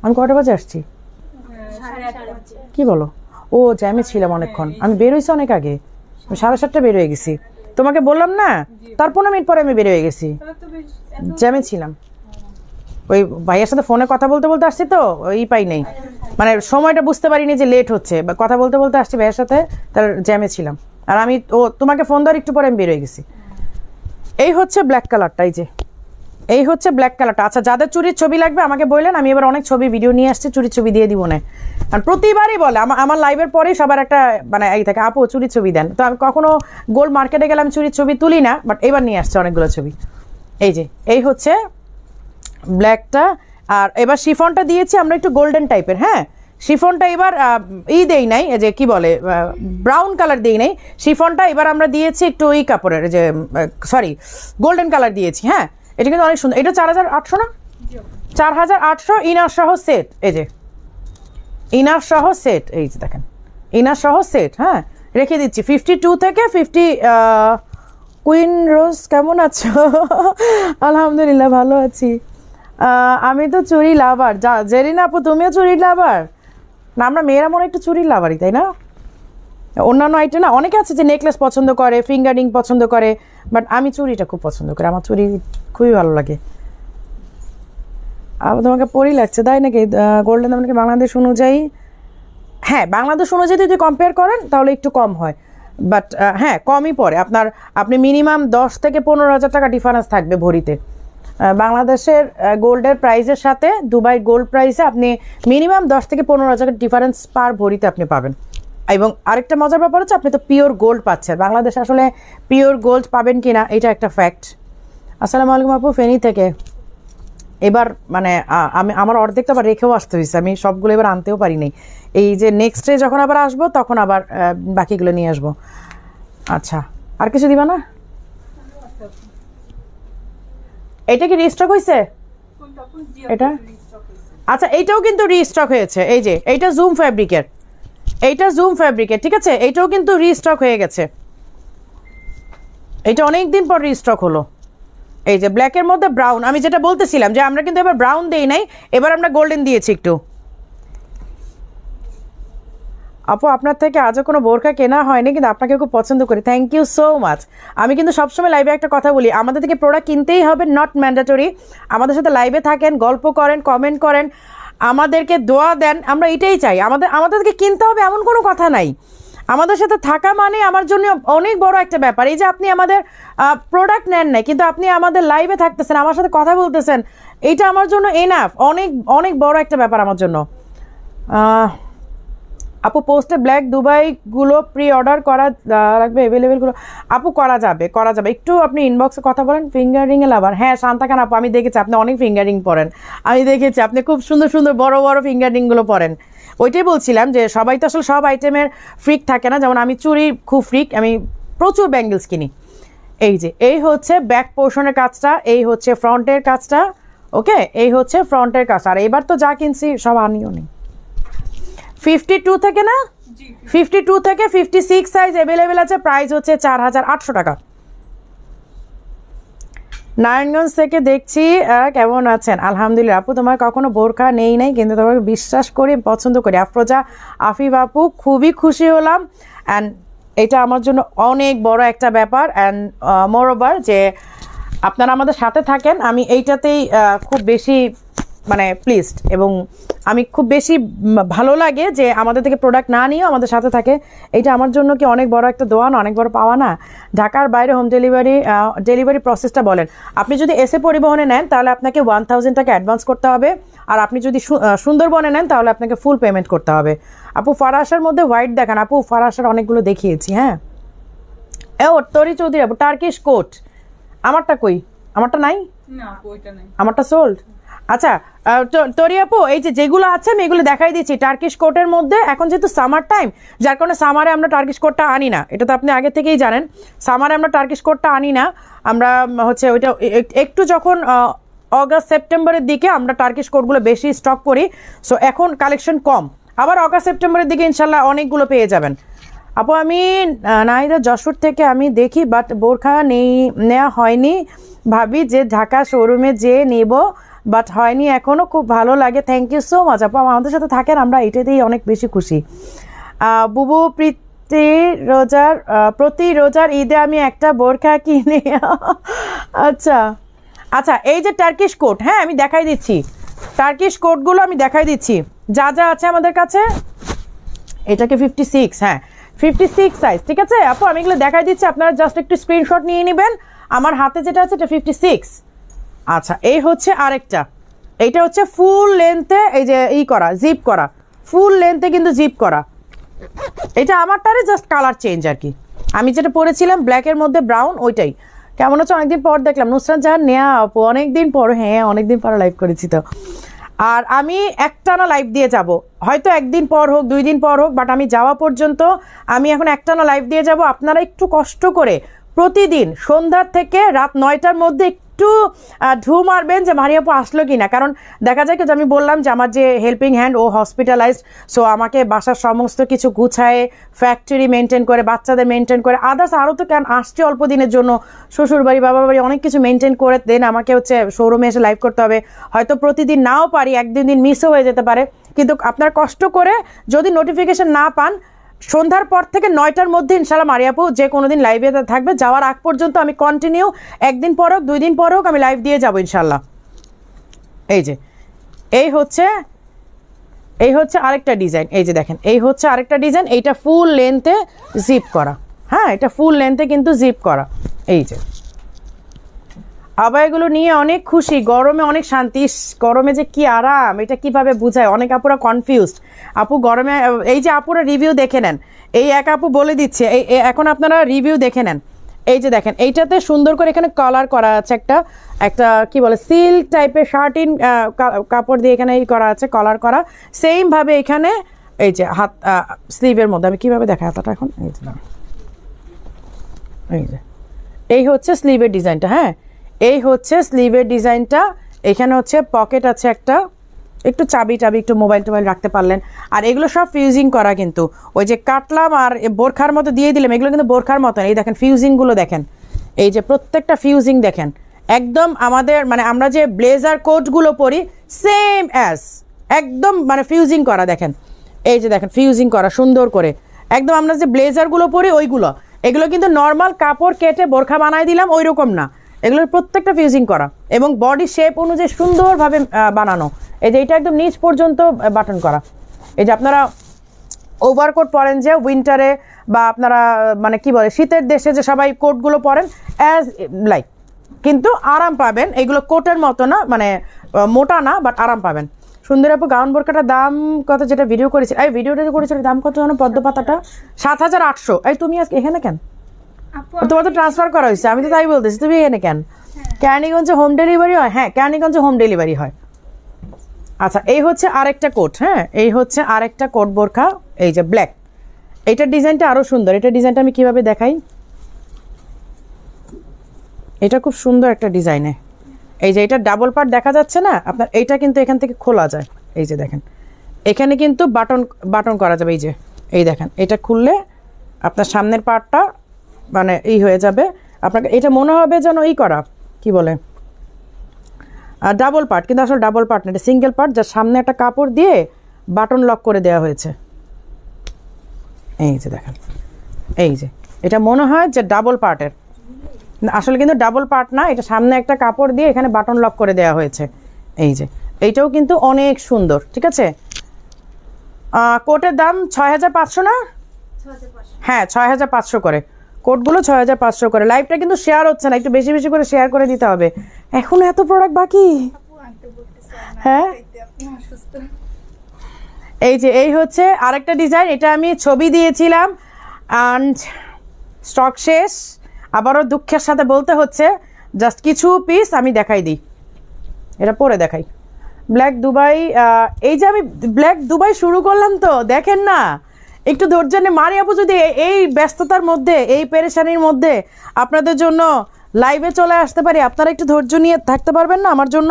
আমি কয়টা বাজে আসছি? কি বলো? ও জ্যামে ছিলাম অনেকক্ষণ, আমি বেরোইছি অনেক আগে, 7:30 বের হয়ে গেছি। তোমাকে বললাম না, তার 15 মিনিট পরে আমি বের হয়ে গেছি, জ্যামে ছিলাম। ওই ভাইয়ের সাথে ফোনে কথা বলতে বলতে আসছি, তো ওই পাই নাই, মানে সময়টা বুঝতে পারিনি যে লেট হচ্ছে, বা কথা বলতে বলতে আসছি ভাইয়ের সাথে, তার জ্যামে ছিলাম। আর আমি তোমাকে ফোন দেওয়ার একটু পরে আমি বের হয়ে গেছি। এই হচ্ছে ব্ল্যাক কালারটা, এই হচ্ছে ব্ল্যাক কালারটা। আচ্ছা যাদের চুরির ছবি লাগবে আমাকে বললেন, আমি এবার অনেক ছবি ভিডিও নিয়ে আসছি, চুরির ছবি দিয়ে দিব না। কারণ প্রতিবারই বলে আমার লাইভের পরেই সবার একটা মানে এই থাকে, আপু চুরির ছবি দেন। তো আমি কখনো গোল্ড মার্কেটে গেলে আমি চুরির ছবি তুলি না, বাট এবার নিয়ে আসছে অনেকগুলো ছবি। এই হচ্ছে ব্ল্যাকটা, আর এবার শিফনটা দিয়েছি আমরা একটু গোল্ডেন টাইপের, হ্যাঁ শিফনটা এবার দেই নাই, যে কি বলে ব্রাউন কালার দেই নাই, শিফনটা এবার আমরা দিয়েছি একটু ওই কাপড়ের যে সরি গোল্ডেন কালার দিয়েছি। হ্যাঁ এটা কিন্তু অনেক সুন্দর। এটা 4800 না, 4800 ইনার সহ সেট। এই যে ইনার সহ সেট, এই যে দেখেন ইনার সহ সেট। হ্যাঁ রেখে দিচ্ছি 52 থেকে 50। কুইন রোজ কেমন আছো? আলহামদুলিল্লাহ ভালো আছি। আমি তো চুরি লাভার। জেরিনা আপু তুমিও চুরি লাভার? না আমরা মেয়েরা মনে একটু চুরির লাভারই, তাই না? অন্যান্য আইটেম না অনেকে আছে যে নেকলেস পছন্দ করে, ফিঙ্গারিং পছন্দ করে, বাট আমি চুরিটা খুব পছন্দ করি, আমার চুরি খুবই ভালো লাগে। তোমাকে পরি লাগছে তাই নাকি? গোল্ডেন দাম নাকি বাংলাদেশ অনুযায়ী? হ্যাঁ বাংলাদেশ অনুযায়ী যদি কম্পেয়ার করেন তাহলে একটু কম হয়, বাট হ্যাঁ কমই পড়ে আপনার। আপনি মিনিমাম 10 থেকে 15,000 টাকা ডিফারেন্স থাকবে ভরিতে। বাংলাদেশের গোল্ডের প্রাইসের সাথে দুবাই গোল্ড প্রাইসে আপনি মিনিমাম 10 থেকে 15,000 ডিফারেন্স পার ভরিতে আপনি পাবেন। এবং আরেকটা মজার ব্যাপার হচ্ছে আপনি তো পিওর গোল্ড পাচ্ছেন। বাংলাদেশে আসলে পিওর গোল্ড পাবেন কি না এটা একটা ফ্যাক্ট। আসসালামু আলাইকুম আপু, ফেনী থেকে। এবার মানে আমি আমার অর্ধেকটা আবার রেখেও আসতে হয়েছে, আমি সবগুলো এবার আনতেও পারিনি। এই যে নেক্সট ডে যখন আবার আসবো তখন আবার বাকিগুলো নিয়ে আসবো। আচ্ছা আর কিছু দিবা না? এটা কি রিস্টক হয়েছে এটা? আচ্ছা এইটাও কিন্তু রিস্টক হয়েছে। এই যে এইটা জুম ফ্যাব্রিকের, এইটা জুম ফ্যাব্রিকের, ঠিক আছে? এইটাও কিন্তু রিস্টক হয়ে গেছে, এটা অনেক দিন পর রিস্টক হলো। এই যে ব্ল্যাকের মধ্যে ব্রাউন, আমি যেটা বলতেছিলাম যে আমরা কিন্তু এবার ব্রাউন দেই নাই, এবার আমরা গোল্ডেন দিয়েছি একটু। আপু আপনার থেকে আজও কোনো বোরকা কেনা হয়নি, কিন্তু আপনাকে খুব পছন্দ করি। Thank you so much. আমি কিন্তু সবসময় লাইভে একটা কথা বলি, আমাদের থেকে প্রোডাক্ট কিনতেই হবে, নট ম্যান্ডেটরি। আমাদের সাথে লাইভে থাকেন, গল্প করেন, কমেন্ট করেন, আমাদেরকে দোয়া দেন, আমরা এটাই চাই। আমাদেরকে কিনতে হবে এমন কোনো কথা নাই। আমাদের সাথে থাকা মানে আমার জন্য অনেক বড় একটা ব্যাপার। এই যে আপনি আমাদের প্রোডাক্ট নেন নাই, কিন্তু আপনি আমাদের লাইভে থাকতেছেন, আমার সাথে কথা বলতেছেন, এটা আমার জন্য এনাফ, অনেক অনেক বড় একটা ব্যাপার আমার জন্য। আপু পোস্টে ব্ল্যাক দুবাইগুলো প্রি অর্ডার করা রাখবে অ্যাভেলেবেলগুলো? আপু করা যাবে, করা যাবে। একটু আপনি ইনবক্সে কথা বলেন। ফিঙ্গারিংয়ে লাভার, হ্যাঁ শান্তা খান আপু আমি দেখেছি আপনি অনেক ফিঙ্গারিং পরেন, আমি দেখেছি আপনি খুব সুন্দর সুন্দর বড় বড় ফিঙ্গারিংগুলো পরেন। ওইটাই বলছিলাম যে সবাই তো আসলে সব আইটেমের ফ্রিক থাকে না, যেমন আমি চুরি খুব ফ্রিক, আমি প্রচুর ব্যাঙ্গেলস কিনি। এই যে এই হচ্ছে ব্যাক পোর্শনের কাজটা, এই হচ্ছে ফ্রন্টের কাজটা, ওকে এই হচ্ছে ফ্রন্টের কাজ। আর এবার তো যা কিনছি সব আনিও নেই। 52 থেকে না, 52 থেকে 56 সাইজ অ্যাভেলেবেল আছে, প্রাইস হচ্ছে 4800 টাকা। নারায়ণগঞ্জ থেকে দেখছি, কেমন আছেন? আলহামদুলিল্লাহ আপু, তোমার কখনো বোরখা নেই নাই, কিন্তু তোমাকে বিশ্বাস করি পছন্দ করি। আফরোজা আফিফ আপু, খুবই খুশি হলাম, অ্যান্ড এটা আমার জন্য অনেক বড় একটা ব্যাপার। অ্যান্ড মোরওভার যে আপনারা আমাদের সাথে থাকেন, আমি এইটাতেই খুব বেশি মানে প্লিজড, এবং আমি খুব বেশি ভালো লাগে যে আমাদের থেকে প্রোডাক্ট না নিয়েও আমাদের সাথে থাকে। এইটা আমার জন্য কি অনেক বড় একটা দোয়া না, অনেক বড় পাওয়া না? ঢাকার বাইরে হোম ডেলিভারি প্রসেসটা বলেন। আপনি যদি এসে পরিবহনে নেন তাহলে আপনাকে 1000 টাকা অ্যাডভান্স করতে হবে, আর আপনি যদি সুন্দরবনে নেন তাহলে আপনাকে ফুল পেমেন্ট করতে হবে। আপু ফারাসার মধ্যে হোয়াইট দেখান। আপু ফারাসার অনেকগুলো দেখিয়েছি। হ্যাঁ ও তরি চৌধুরী আপু, টার্কিশ কোট আমারটা কই? আমারটা নাই, আমারটা সোল্ড। আচ্ছা তরি আপু, এই যে যেগুলো আছে আমি এগুলো দেখাই দিচ্ছি টার্কিশ কোটের মধ্যে। এখন যেহেতু সামার টাইম, যার কারণে সামারে আমরা টার্কিশ কোটটা আনি না, এটা তো আপনি আগে থেকেই জানেন। সামারে আমরা টার্কিশ কোটটা আনি না, আমরা হচ্ছে ওইটা একটু যখন অগাস্ট সেপ্টেম্বরের দিকে আমরা টার্কিশ কোটগুলো বেশি স্টক করি, সো এখন কালেকশন কম। আবার অগাস্ট সেপ্টেম্বরের দিকে ইনশাল্লাহ অনেকগুলো পেয়ে যাবেন। আপু আমি নাহিদা যশোর থেকে, আমি দেখি বাট বোরখা নেওয়া হয়নি, ভাবি যে ঢাকা শোরুমে যেয়ে নেব, বাট হয়নি এখনও, খুব ভালো লাগে। থ্যাংক ইউ সো মাচ আপু, আমাদের সাথে থাকেন, আমরা এটাতেই অনেক বেশি খুশি। বুবু প্রতি রোজার ঈদে আমি একটা বোরখা কিনে আচ্ছা আচ্ছা এই যে টার্কিশ কোট, হ্যাঁ আমি দেখাই দিচ্ছি টার্কিশ কোটগুলো, আমি দেখাই দিচ্ছি যা যা আছে আমাদের কাছে। এটাকে 56, হ্যাঁ 56 সাইজ, ঠিক আছে আপু আমি এগুলো দেখাই দিচ্ছি, আপনারা জাস্ট একটু স্ক্রিনশট নিয়ে নেবেন। আমার হাতে যেটা আছে এটা 56। আচ্ছা এই হচ্ছে আরেকটা, এইটা হচ্ছে ফুল লেন্থে, এই যে করা জিপ করা, ফুল লেন্থে কিন্তু জিপ করা। এটা আমারটারে জাস্ট কালার চেঞ্জ আর কি, আমি যেটা পরেছিলাম ব্ল্যাকের মধ্যে ব্রাউন, ওইটাই। কেমন হচ্ছে? অনেকদিন পর দেখলাম। নুসরাত জাহান নেয়া আপু, অনেকদিন পর, হ্যাঁ অনেকদিন পর লাইভ করেছি তো। আর আমি একটানা লাইভ দিয়ে যাব, হয়তো একদিন পর হোক 2 দিন পর হোক, বাট আমি যাওয়া পর্যন্ত আমি এখন একটানা লাইভ দিয়ে যাব। আপনারা একটু কষ্ট করে প্রতিদিন সন্ধ্যার থেকে রাত 9টার মধ্যে একটু ঢু মারবেন যে মারিয়াপু আসলো কি না। কারণ দেখা যায় কি, যে আমি বললাম যে আমার যে হেল্পিং হ্যান্ড ও হসপিটালাইজড, সো আমাকে বাসার সমস্ত কিছু গুছায়, ফ্যাক্টরি মেনটেন করে, বাচ্চাদের মেনটেন করে, আদার্স আরও তো কেন আসছে অল্প দিনের জন্য, শ্বশুরবাড়ি বাবার বাড়ি অনেক কিছু মেনটেন করে দেন আমাকে হচ্ছে শোরুমে এসে লাইভ করতে হবে। হয়তো প্রতিদিন নাও পারি, 1-2 দিন মিসও হয়ে যেতে পারে, কিন্তু আপনার কষ্ট করে যদি নোটিফিকেশন না পান, সন্ধ্যার পর থেকে 9টার মধ্যে ইনশাল্লাহ মারিয়াপু যে কোনো দিন লাইভে থাকবে। যাওয়ার আগ পর্যন্ত আমি কন্টিনিউ, একদিন পর হোক 2 দিন পর হোক আমি লাইভ দিয়ে যাবো ইনশাল্লাহ। এই যে এই হচ্ছে আরেকটা ডিজাইন, এই যে দেখেন এই হচ্ছে আরেকটা ডিজাইন, এইটা ফুল লেন্থে জিপ করা। হ্যাঁ, এটা ফুল লেন্থে কিন্তু জিপ করা। এই যে আবাইগুলো নিয়ে অনেক খুশি, গরমে অনেক শান্তি। গরমে যে কি আরাম, এটা কিভাবে বুঝায়, অনেক আপুরা কনফিউজড। আপু গরমে, এই যে আপুরা রিভিউ দেখে নেন, এই এক আপু বলে দিচ্ছে, এই এখন আপনারা রিভিউ দেখে নেন। এই যে দেখেন, এইটাতে সুন্দর করে এখানে কলার করা আছে, একটা কি বলে সিল্ক টাইপের শার্টিন কাপড় দিয়ে এখানে করা আছে, কলার করা। সেম ভাবে এখানে এই যে হাত স্লিভের মধ্যে, আমি কিভাবে দেখাই হাতাটা এখন, এই হচ্ছে স্লিভের ডিজাইনটা। হ্যাঁ, এই হচ্ছে স্লিভের ডিজাইনটা। এখানে হচ্ছে পকেট আছে একটা, একটু চাবি একটু মোবাইল টোবাইল রাখতে পারলেন। আর এগুলো সব ফিউজিং করা, কিন্তু ওই যে কাটলাম আর বোরখার মতো দিয়ে দিলাম, এগুলো কিন্তু বোরখার মতো। এই দেখেন ফিউজিংগুলো দেখেন, এই যে প্রত্যেকটা ফিউজিং দেখেন, একদম আমাদের মানে আমরা যে ব্লেজার কোটগুলো পরি সেম অ্যাজ, একদম মানে ফিউজিং করা। দেখেন এই যে দেখেন ফিউজিং করা সুন্দর করে, একদম আমরা যে ব্লেজারগুলো পরি ওইগুলো। এগুলো কিন্তু নর্মাল কাপড় কেটে বোরখা বানাই দিলাম ওই রকম না, এগুলোর প্রত্যেকটা ফিউজিং করা এবং বডি শেপ অনুযায়ী সুন্দরভাবে বানানো। এই যে এটা একদম নিচ পর্যন্ত বাটন করা। এই যে আপনারা ওভারকোট পরেন যে উইন্টারে, বা আপনারা মানে কি বলে শীতের দেশে যে সবাই কোটগুলো পরেন অ্যাজ লাইক, কিন্তু আরাম পাবেন। এগুলো কোটের মতো না, মানে মোটা না, বাট আরাম পাবেন। সুন্দর আপু গাউন বোরকাটার দাম কত, যেটা ভিডিও করেছি, এই ভিডিওটা করেছিল দাম কত জানো, পদ্ম পাতাটা 7,800। এই তুমি আজকে এখানে কেন, তোমার তো ট্রান্সফার করা হয়েছে, আমি তো তাই বলতেছি, তুমি এখানে কেন? ক্যানিগঞ্জে হোম ডেলিভারি হয়? হ্যাঁ, ক্যানিগঞ্জে হোম ডেলিভারি হয়। আচ্ছা, এই হচ্ছে আরেকটা কোট। হ্যাঁ, এই হচ্ছে আরেকটা কোট বোরখা, এই যে ব্ল্যাক। এইটার ডিজাইনটা আরো সুন্দর। এটা ডিজাইনটা আমি কিভাবে দেখাই, এটা খুব সুন্দর একটা ডিজাইনে। এই যে এটা ডাবল পার্ট দেখা যাচ্ছে না আপনার, এইটা কিন্তু এখান থেকে খোলা যায়। এই যে দেখেন এখানে কিন্তু বাটন করা যাবে। এই যে এই দেখেন, এটা খুললে আপনার সামনের পার্টটা মানে হয়ে যাবে। আপনাকে এটা মনে হবে যেন করা কি বলে ডাবল পার্ট, কিন্তু আসলে ডাবল পার্ট না, এটা সিঙ্গেল পার্ট, যার সামনে একটা কাপড় দিয়ে বাটন লক করে দেওয়া হয়েছে। এই যে দেখেন, এই যে এটা মনে হয় যে ডাবল পার্টের, আসলে কিন্তু ডাবল পার্ট না, এটা সামনে একটা কাপড় দিয়ে এখানে বাটন লক করে দেওয়া হয়েছে। এই যে এইটাও কিন্তু অনেক সুন্দর। ঠিক আছে, কোটের দাম 6,500 না? হ্যাঁ, 6,500 করে কোটগুলো, 6,500 করে। লাইভটা কিন্তু শেয়ার হচ্ছে না, একটু বেশি বেশি করে শেয়ার করে দিতে হবে। এখনো এত প্রোডাক্ট বাকি। হ্যাঁ, এই যে এই হচ্ছে আরেকটা ডিজাইন, এটা আমি ছবি দিয়েছিলাম অ্যান্ড স্টক শেষ। আবারও দুঃখের সাথে বলতে হচ্ছে, জাস্ট কিছু পিস আমি দেখাই দিই, এটা পরে দেখাই। ব্ল্যাক দুবাই, এই যে আমি ব্ল্যাক দুবাই শুরু করলাম তো দেখেন না, একটু ধৈর্য নিয়ে মারিয়াপু যদি এই ব্যস্ততার মধ্যে, এই পেরেশানির মধ্যে আপনাদের জন্য লাইভে চলে আসতে পারি, আপনারা একটু ধৈর্য নিয়ে থাকতে পারবেন না আমার জন্য?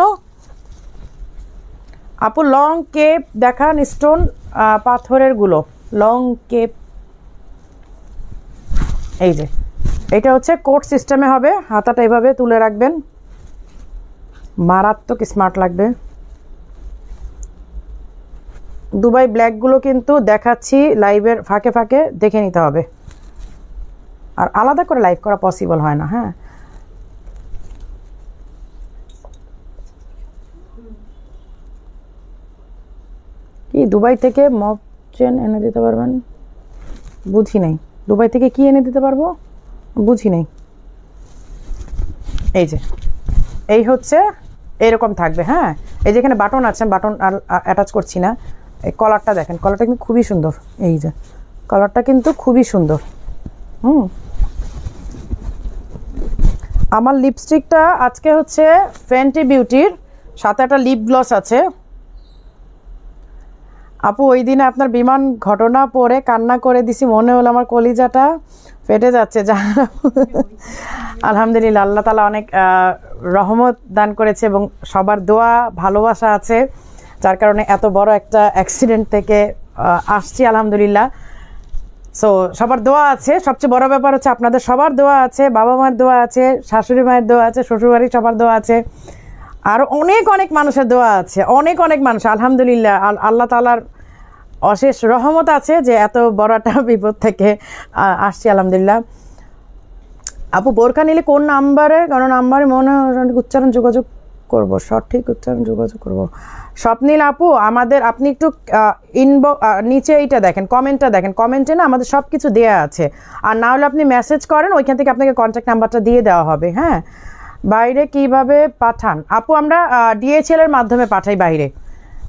আপু লং কেপ দেখান, স্টোন পাথরের গুলো লং কেপ। এই যে এটা হচ্ছে কোট সিস্টেমে হবে, হাতাটা এভাবে তুলে রাখবেন, মারাত্মক স্মার্ট লাগবে। দুবাই ব্ল্যাকগুলো কিন্তু দেখাচ্ছি লাইভের ফাঁকে ফাঁকে, দেখে নিতে হবে, আর আলাদা করে লাইভ করা পসিবল হয় না। হ্যাঁ, কি দুবাই থেকে মপ চেন এনে দিতে পারবেন? বুঝি নাই, দুবাই থেকে কি এনে দিতে পারবো বুঝি নাই। এই যে এই হচ্ছে এরকম থাকবে। হ্যাঁ, এই যেখানে বাটন আছে, বাটন আর অ্যাটাচ করছি না। এই কলারটা দেখেন, কলারটা কিন্তু খুবই সুন্দর। এই যে কলারটা কিন্তু খুবই সুন্দর। আমার লিপস্টিকটা আজকে হচ্ছে ফেন্টি বিউটির, সাথে একটা লিপ গ্লস আছে। আপু ওই দিনে আপনার বিমান ঘটনা পড়ে কান্না করে দিছি, মনে হলো আমার কলিজাটা ফেটে যাচ্ছে। আলহামদুলিল্লাহ, আল্লাহ তাআলা অনেক রহমত দান করেছে এবং সবার দোয়া ভালোবাসা আছে, যার কারণে এত বড় একটা অ্যাক্সিডেন্ট থেকে আসছি আলহামদুলিল্লাহ। সো সবার দোয়া আছে, সবচেয়ে বড় ব্যাপার হচ্ছে আপনাদের সবার দোয়া আছে, বাবা মার দোয়া আছে, শাশুড়ি মায়ের দোয়া আছে, শ্বশুরবাড়ির সবার দোয়া আছে, আর অনেক অনেক মানুষের দোয়া আছে, অনেক অনেক মানুষ। আলহামদুলিল্লাহ, আল্লাহ তাআলার অশেষ রহমত আছে যে এত বড় একটা বিপদ থেকে আসছি আলহামদুলিল্লাহ। আপু বোরকা নিলে কোন নাম্বারে, কারণ নাম্বারে মনে উচ্চারণ যোগাযোগ করব, সঠিক উচ্চারণ যোগাযোগ করব। স্বপ্নিল আপু আমাদের, আপনি একটু নিচে এইটা দেখেন, কমেন্টটা দেখেন, কমেন্টে না আমাদের সব কিছু দেওয়া আছে, আর না হলে আপনি মেসেজ করেন, ওইখান থেকে আপনাকে কন্ট্যাক্ট নাম্বারটা দিয়ে দেওয়া হবে। হ্যাঁ, বাইরে কিভাবে পাঠান আপু? আমরা DHL এর মাধ্যমে পাঠাই বাইরে,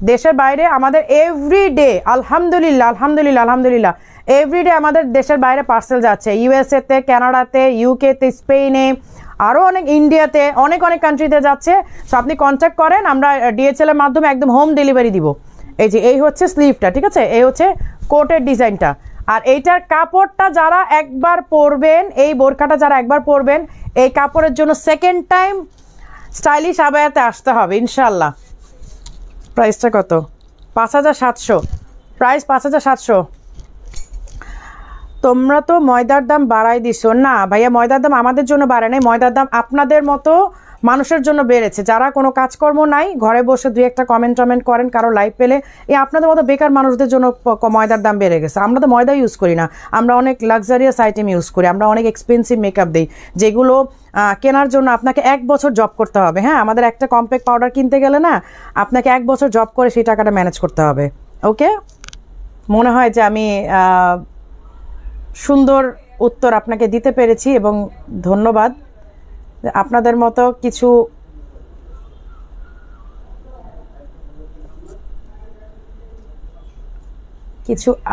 দেশের বাইরে আমাদের এভরিডে আলহামদুলিল্লাহ আলহামদুলিল্লাহ আলহামদুলিল্লাহ এভরিডে আমাদের দেশের বাইরে পার্সেল যাচ্ছে, USA-তে, কানাডাতে, UK-তে, স্পেনে, আরও অনেক, ইন্ডিয়াতে, অনেক অনেক কান্ট্রিতে যাচ্ছে। সো আপনি কন্ট্যাক্ট করেন, আমরা DHL এর মাধ্যমে একদম হোম ডেলিভারি দিব। এই হচ্ছে স্লিভটা, ঠিক আছে, এই হচ্ছে কোটের ডিজাইনটা, আর এইটার কাপড়টা যারা একবার পরবেন, এই বোরকাটা যারা একবার পরবেন, এই কাপড়ের জন্য সেকেন্ড টাইম স্টাইলিশ আবায়াতে আসতে হবে ইনশাল্লাহ। প্রাইসটা কত? 5700, প্রাইস 5700। তোমরা তো ময়দার দাম বাড়াই দিছো। না ভাইয়া, ময়দার দাম আমাদের জন্য বাড়ায় নাই, ময়দার দাম আপনাদের মতো মানুষের জন্য বেড়েছে, যারা কোনো কাজকর্ম নাই, ঘরে বসে দুই একটা কমেন্ট করেন কারো লাইভ পেলে, এই আপনাদের মতো বেকার মানুষদের জন্য ময়দার দাম বেড়ে গেছে। আমরা তো ময়দা ইউজ করি না, আমরা অনেক লাক্সারিয়াস আইটেম ইউজ করি, আমরা অনেক এক্সপেন্সিভ মেকআপ দিই, যেগুলো কেনার জন্য আপনাকে 1 বছর জব করতে হবে। হ্যাঁ, আমাদের একটা কম্প্যাক্ট পাউডার কিনতে গেলে না আপনাকে 1 বছর জব করে সেই টাকাটা ম্যানেজ করতে হবে। ওকে, মনে হয় যে আমি সুন্দর উত্তর আপনাকে দিতে পেরেছি এবং ধন্যবাদ। আপনাদের মতো কিছু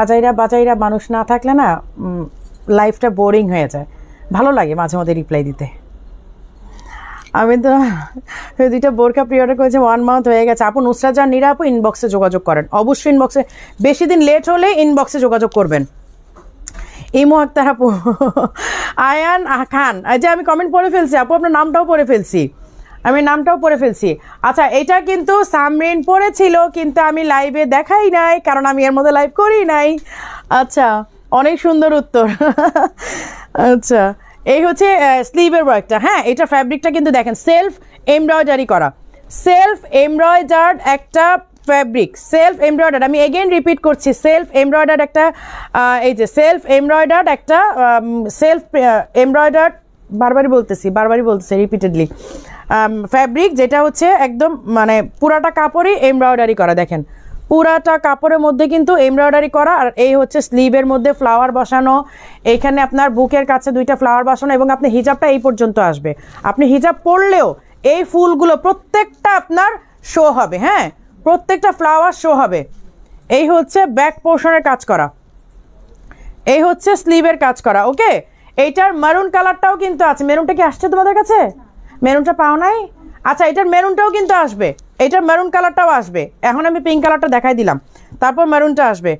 আজাইরা বাজাইরা মানুষ না থাকলে না লাইফটা বোরিং হয়ে যায়, ভালো লাগে মাঝে মধ্যে রিপ্লাই দিতে। আমি তো 2টা বোরকা প্রি অর্ডার করেছি, 1 মান্থ হয়ে গেছে। আপু নুসরাত জাহান নীরা আপু ইনবক্সে যোগাযোগ করেন, অবশ্যই ইনবক্সে, বেশি দিন লেট হলে ইনবক্সে যোগাযোগ করবেন। ইমো আক্তার আপু, আয়ান খান, এই যে আমি কমেন্ট পড়ে ফেলছি আপু, আপনার নামটাও পড়ে ফেলছি, আমি নামটাও পড়ে ফেলছি। আচ্ছা, এটা কিন্তু সামরিন পড়েছিল, কিন্তু আমি লাইভে দেখাই নাই, কারণ আমি এর মধ্যে লাইভ করি নাই। আচ্ছা, অনেক সুন্দর উত্তর। আচ্ছা, এই হচ্ছে স্লিভের ওয়ার্কটা। হ্যাঁ, এটা ফ্যাব্রিকটা কিন্তু দেখেন সেলফ এমব্রয়ডারি করা, সেলফ এমব্রয়ডার্ড একটা ফ্যাব্রিক, সেলফ এমব্রয়ডার্ড, আমি এগেইন রিপিট করছি, সেলফ এমব্রয়ডার্ড একটা, এই যে সেলফ এমব্রয়ডার্ড একটা, সেলফ এমব্রয়ডার্ড, বারবারই বলতেছি রিপিটেডলি, ফ্যাব্রিক, যেটা হচ্ছে একদম মানে পুরাটা কাপড়ই এমব্রয়ডারি করা। দেখেন পুরাটা কাপড়ের মধ্যে কিন্তু এমব্রয়ডারি করা, আর এই হচ্ছে স্লিভের মধ্যে ফ্লাওয়ার বসানো, এইখানে আপনার বুকের কাছে 2টা ফ্লাওয়ার বসানো, এবং আপনি হিজাবটা এই পর্যন্ত আসবে, আপনি হিজাব পরলেও এই ফুলগুলো প্রত্যেকটা আপনার শো হবে। হ্যাঁ, প্রত্যেকটা ফ্লাওয়ার শো হবে। এই হচ্ছে ব্যাক পোর্শনের কাজ করা, এই হচ্ছে স্লিভের কাজ করা। ওকে, এইটার মেরুন কালারটাও কিন্তু আছে, মেরুনটা কি আসছে তোমাদের কাছে? মেরুনটা পাও নাই? আচ্ছা, এটার মেরুনটাও কিন্তু আসবে, এইটার মেরুন কালারটাও আসবে। এখন আমি পিঙ্ক কালারটা দেখাই দিলাম, তারপর মেরুনটা আসবে।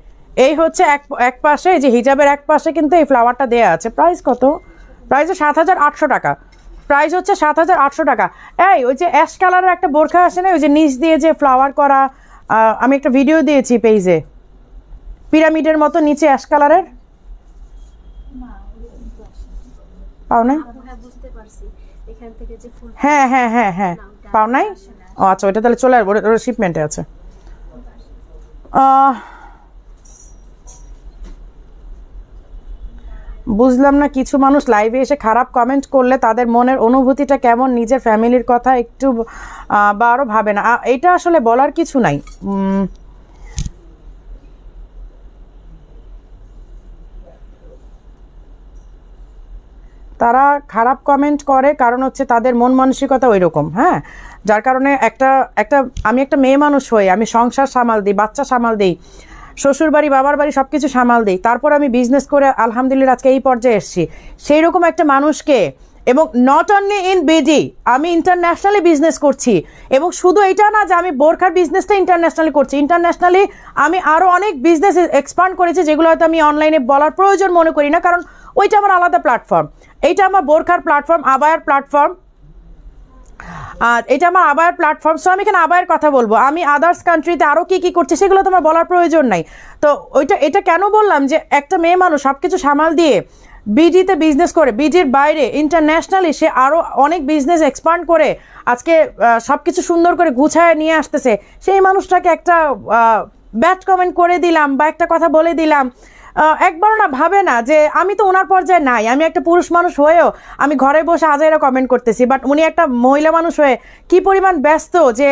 এই হচ্ছে এক পাশে, এই যে হিজাবের এক পাশে কিন্তু এই ফ্লাওয়ারটা দেওয়া আছে। প্রাইস কত? প্রাইস 7800 টাকা, প্রাইস হচ্ছে 7800 টাকা। এই ওই যে অ্যাশ কালারের একটা বোরখা আসে না, ওই যে নিচ দিয়ে যে ফ্লাওয়ার করা, আমি একটা ভিডিও দিয়েছি পেজে, পিরামিডের মতো নিচে অ্যাশ কালারের, পাও নাই? হ্যাঁ হ্যাঁ হ্যাঁ হ্যাঁ, পাও নাই? ও আচ্ছা, ওইটা তাহলে চলে আসবো, ওটা শিপমেন্টে আছে। বুঝলাম না, কিছু মানুষ লাইভে এসে খারাপ কমেন্ট করলে তাদের মনের অনুভূতিটা কেমন, নিজের ফ্যামিলির কথা একটু বা আরও ভাবে না, এটা আসলে বলার কিছু নাই। তারা খারাপ কমেন্ট করে কারণ হচ্ছে তাদের মন মানসিকতা ওই রকম। হ্যাঁ, যার কারণে আমি একটা মেয়ে মানুষ হই, আমি সংসার সামাল দিই, বাচ্চা সামাল দিই, শ্বশুর বাড়ি বাবার বাড়ি সব কিছু সামাল দিই, তারপর আমি বিজনেস করে আলহামদুলিল্লাহ আজকে এই পর্যায়ে এসেছি। সেই রকম একটা মানুষকে এবং নট অনলি ইন বিডি, আমি ইন্টারন্যাশনালি বিজনেস করছি। এবং শুধু এটা না যে আমি বোরখার বিজনেসটা ইন্টারন্যাশনালি করছি, ইন্টারন্যাশনালি আমি আরও অনেক বিজনেস এক্সপান্ড করেছি যেগুলো হয়তো আমি অনলাইনে বলার প্রয়োজন মনে করি না, কারণ ওইটা আমার আলাদা প্ল্যাটফর্ম। এইটা আমার বোরখার প্ল্যাটফর্ম, আবায়ার প্ল্যাটফর্ম, আর এটা আমার আবায়ার প্ল্যাটফর্ম। সো আমি এখানে আবায়ের কথা বলবো। আমি আদার্স কান্ট্রিতে আরও কী কী করছি সেগুলো তোমার বলার প্রয়োজন নাই। তো এটা কেন বললাম যে একটা মেয়ে মানুষ সব কিছু সামাল দিয়ে বিডিতে বিজনেস করে, বিডির বাইরে ইন্টারন্যাশনালি সে আরও অনেক বিজনেস এক্সপান্ড করে আজকে সব কিছু সুন্দর করে গুছায় নিয়ে আসতেছে, সেই মানুষটাকে একটা ব্যাড কমেন্ট করে দিলাম বা একটা কথা বলে দিলাম, একবারও না ভাবে না যে আমি তো ওনার পর্যায়ে নাই, আমি একটা পুরুষ মানুষ হয়েও আমি ঘরে বসে আজাইরা কমেন্ট করতেছি, বাট উনি একটা মহিলা মানুষ হয়ে কি পরিমাণ ব্যস্ত যে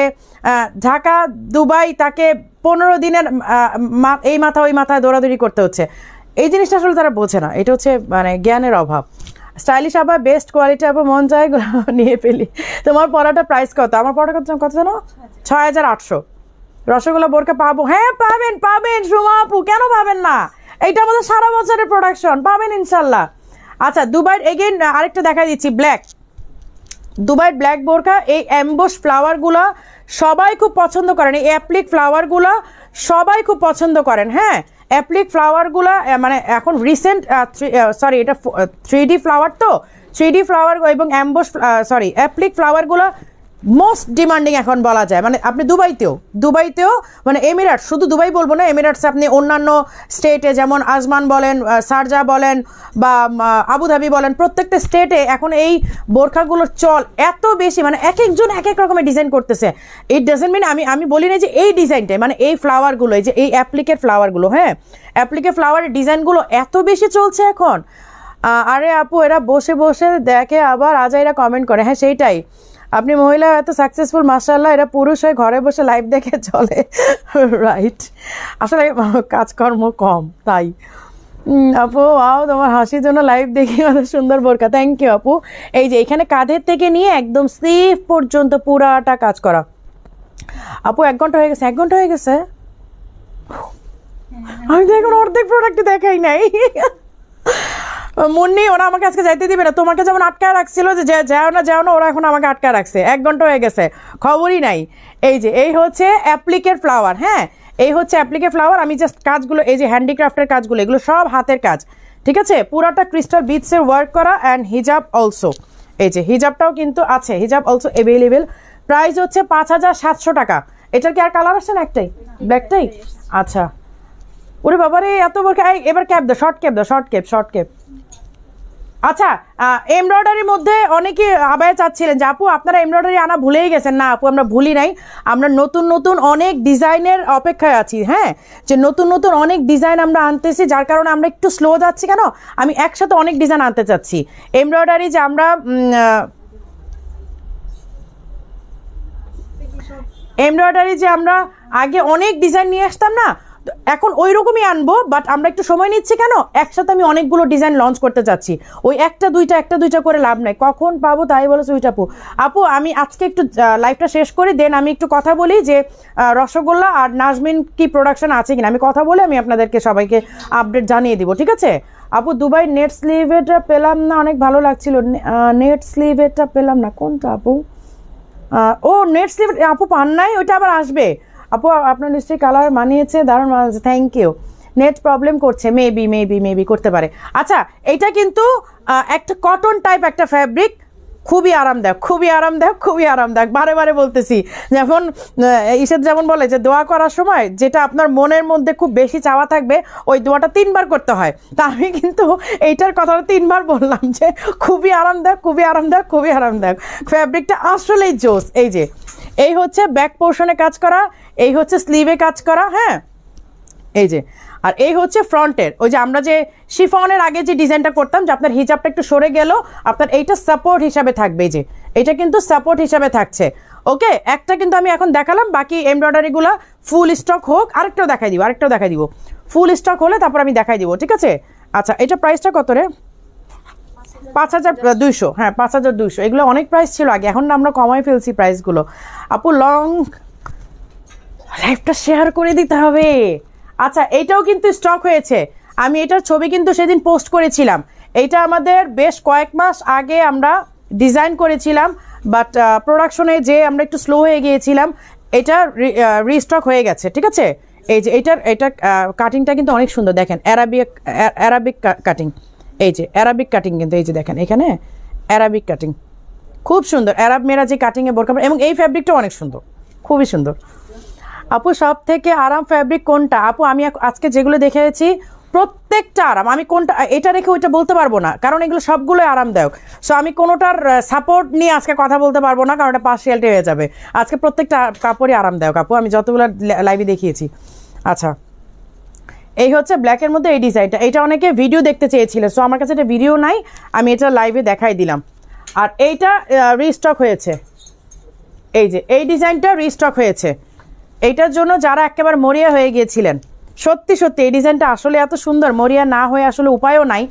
ঢাকা দুবাই তাকে 15 দিনের এই মাথা ওই মাথায় দৌড়াদৌড়ি করতে হচ্ছে। এই জিনিসটা আসলে তারা বোঝে না, এটা হচ্ছে মানে জ্ঞানের অভাব। স্টাইলিশ আবার বেস্ট কোয়ালিটি আবার মন চায় নিয়ে ফেলি। তোমার পড়াটা প্রাইস কত? আমার পড়াটা কত জানো? 6800। রসগোল্লা বোরকা পাবো? হ্যাঁ পাবেন, পাবেন সুমা আপু, কেন পাবেন না? এইটা আমাদের সারা বছরের প্রোডাকশন, পাবেন ইনশাল্লাহ। আচ্ছা দুবাইয়ের এগেইন আরেকটা দেখা দিচ্ছি, ব্ল্যাক, দুবাইয়ের ব্ল্যাক বোরকা। এই অ্যাম্বোস ফ্লাওয়ারগুলো সবাই খুব পছন্দ করেন, এই অ্যাপ্লিক ফ্লাওয়ারগুলো সবাই খুব পছন্দ করেন। হ্যাঁ অ্যাপ্লিক ফ্লাওয়ারগুলো মানে এখন রিসেন্ট সরি এটা 3D ফ্লাওয়ার, তো 3D ফ্লাওয়ার এবং অ্যাম্বোস অ্যাপ্লিক ফ্লাওয়ারগুলো মোস্ট ডিমান্ডিং এখন বলা যায়। মানে আপনি দুবাইতেও মানে এমিরেটস, শুধু দুবাই বলবো না, এমিরেটসে আপনি অন্যান্য স্টেটে যেমন আজমান বলেন, শারজা বলেন বা আবুধাবি বলেন, প্রত্যেকটা স্টেটে এখন এই বোরখাগুলোর চল এত বেশি, মানে এক একজন এক এক রকমের ডিজাইন করতেছে। ইট ডাজেন্ট মিন আমি বলি না যে এই ডিজাইনটাই, মানে এই ফ্লাওয়ারগুলো, এই যে এই অ্যাপ্লিকের ফ্লাওয়ারগুলো, হ্যাঁ অ্যাপ্লিকের ফ্লাওয়ারের ডিজাইনগুলো এত বেশি চলছে এখন। আরে আপু এরা বসে বসে দেখে আবার আজাইরা কমেন্ট করে, হ্যাঁ সেইটাই, আপনি মহিলা এত সাকসেসফুল মাশাআল্লাহ, এরা পুরুষ হয়ে ঘরে বসে লাইভ দেখে চলে, রাইট? আসলে কাজকর্ম কম তাই। আপু আও তোমার হাসির জন্য লাইভ দেখি আমাদের সুন্দর বোরকা, থ্যাংক ইউ আপু। এই যে এখানে কাঁধের থেকে নিয়ে একদম স্লিভ পর্যন্ত পুরাটা কাজ করা। আপু 1 ঘন্টা হয়ে গেছে? 1 ঘন্টা হয়ে গেছে? আমি তো এখন অর্ধেক প্রোডাক্ট দেখাই নাই। মুন্নি ওরা আমাকে আজকে যাইতে দিবে না, তোমাকে যেমন আটকায় রাখছিল যে যাও না, ওরা এখন আমাকে আটকায় রাখছে, 1 ঘন্টা হয়ে গেছে, খবরই নাই। এই যে এই হচ্ছে অ্যাপ্লিকের ফ্লাওয়ার, হ্যাঁ এই হচ্ছে অ্যাপ্লিকের ফ্লাওয়ার। আমি জাস্ট কাজগুলো, এই যে হ্যান্ডিক্রাফটের কাজগুলো, এগুলো সব হাতের কাজ, ঠিক আছে? পুরাটা ক্রিস্টাল বিটসের ওয়ার্ক করা অ্যান্ড হিজাব অলসো। এই যে হিজাবটাও কিন্তু আছে, হিজাব অলসো অ্যাভেলেবেল। প্রাইস হচ্ছে 5700 টাকা। এটার কি আর কালার আসছে না? একটাই, ব্ল্যাকটাই। আচ্ছা ওরে বাবারে এত বোরখা, এবার ক্যাপ দাও, শর্ট ক্যাপ। আচ্ছা এমব্রয়ডারির মধ্যে অনেকে আবায়া চাচ্ছিলেন যে আপু আপনারা এমব্রয়ডারি আনা ভুলেই গেছেন। না আপু আমরা ভুলি নাই, আমরা নতুন অনেক ডিজাইনের অপেক্ষায় আছি। হ্যাঁ যে নতুন অনেক ডিজাইন আমরা আনতেছি, যার কারণে আমরা একটু স্লো যাচ্ছি। কেন? আমি একসাথে অনেক ডিজাইন আনতে চাচ্ছি। এমব্রয়ডারি যে আমরা আগে অনেক ডিজাইন নিয়ে আসতাম না, এখন ওই রকমই আনবো, বাট আমরা একটু সময় নিচ্ছি। কেন? একসাথে আমি অনেকগুলো ডিজাইন লঞ্চ করতে চাচ্ছি, ওই একটা দুইটা করে লাভ নাই। কখন পাবো তাই বলো সুইট আপু আমি আজকে একটু লাইভটা শেষ করি, দেন আমি একটু কথা বলি যে রসগোল্লা আর নাজমিন কি প্রোডাকশন আছে কিনা, আমি কথা বলে আমি আপনাদেরকে সবাইকে আপডেট জানিয়ে দিব, ঠিক আছে? আপু দুবাই নেট স্লিভেটা পেলাম না, অনেক ভালো লাগছিল। নেট স্লিভেটা পেলাম না, কোনটা আপু? ও নেট স্লিভ আপু পান নাই, ওইটা আবার আসবে। আপু আপনার নিশ্চয়ই কালার মানিয়েছে, দারুণ মানিয়েছে, থ্যাংক ইউ। নেট প্রবলেম করছে, মেবি করতে পারে। আচ্ছা এটা কিন্তু একটা কটন টাইপ একটা ফ্যাব্রিক, খুবই আরামদায়ক, বারে বলতেছি। যেমন ঈশাদ যেমন বলে যে দোয়া করার সময় যেটা আপনার মনের মধ্যে খুব বেশি চাওয়া থাকবে ওই দোয়াটা 3 বার করতে হয়, তা আমি কিন্তু এইটার কথাটা 3 বার বললাম যে খুবই আরামদায়ক। ফ্যাব্রিকটা আসলেই জোস। এই যে এই হচ্ছে ব্যাক পোর্শনে কাজ করা, এই হচ্ছে স্লিভে কাজ করা, হ্যাঁ এই যে, আর এই হচ্ছে ফ্রন্টের। ওই যে আমরা যে শিফনের আগে যে ডিজাইনটা করতাম যে আপনার হিজাবটা একটু সরে গেল, আপনার এইটা সাপোর্ট হিসাবে থাকবে। এই যে এটা কিন্তু সাপোর্ট হিসাবে থাকছে। ওকে একটা কিন্তু আমি এখন দেখালাম, বাকি এমব্রয়ডারিগুলো ফুল স্টক হোক, আরেকটাও দেখাই দিব, ফুল স্টক হলে তারপর আমি দেখাই দিব, ঠিক আছে? আচ্ছা এটা প্রাইসটা কত রে? 5200। হ্যাঁ 5200। এগুলো অনেক প্রাইস ছিল আগে, এখন আমরা কমাই ফেলছি প্রাইসগুলো। আপু লং লাইভটা শেয়ার করে দিতে হবে। আচ্ছা এইটাও কিন্তু স্টক হয়েছে, আমি এটার ছবি কিন্তু সেদিন পোস্ট করেছিলাম। এইটা আমাদের বেশ কয়েক মাস আগে আমরা ডিজাইন করেছিলাম, বাট প্রোডাকশনে যে আমরা একটু স্লো হয়ে গিয়েছিলাম, এটা রিস্টক হয়ে গেছে। ঠিক আছে, এই যে এটা কাটিংটা কিন্তু অনেক সুন্দর, দেখেন অ্যারাবিক কাটিং, এই যে অ্যারাবিক কাটিং, কিন্তু এই যে দেখেন এখানে অ্যারাবিক কাটিং, খুব সুন্দর অ্যারাব মেরা যে কাটিংয়ে বোরকা, এবং এই ফ্যাব্রিকটা অনেক সুন্দর, খুবই সুন্দর। আপু সব থেকে আরাম ফ্যাব্রিক কোনটা? আপু আমি আজকে যেগুলো দেখেছি প্রত্যেকটা আরাম। আমি কোনটা এটা রেখে ওইটা বলতে পারবো না, কারণ এগুলো সবগুলোই আরামদায়ক। সো আমি কোনোটার সাপোর্ট নিয়ে আজকে কথা বলতে পারবো না, কারণ এটা পার্সিয়ালিটি হয়ে যাবে। আজকে প্রত্যেকটা কাপড়ই আরামদায়ক আপু, আমি যতগুলো লাইভে দেখিয়েছি। আচ্ছা, এই হচ্ছে ব্ল্যাকের মধ্যে এই ডিজাইনটা, এটা অনেকে ভিডিও দেখতে চেয়েছিল, সো আমার কাছে এটা ভিডিও নাই, আমি এটা লাইভে দেখাই দিলাম। আর এইটা রিস্টক হয়েছে, এই যে এই ডিজাইনটা রিস্টক হয়েছে। এইটার জন্য যারা একেবারে মরিয়া হয়ে গিয়েছিলেন, সত্যি সত্যি এই ডিজাইনটা আসলে এত সুন্দর, মরিয়া না হয়ে আসলে উপায়ও নাই।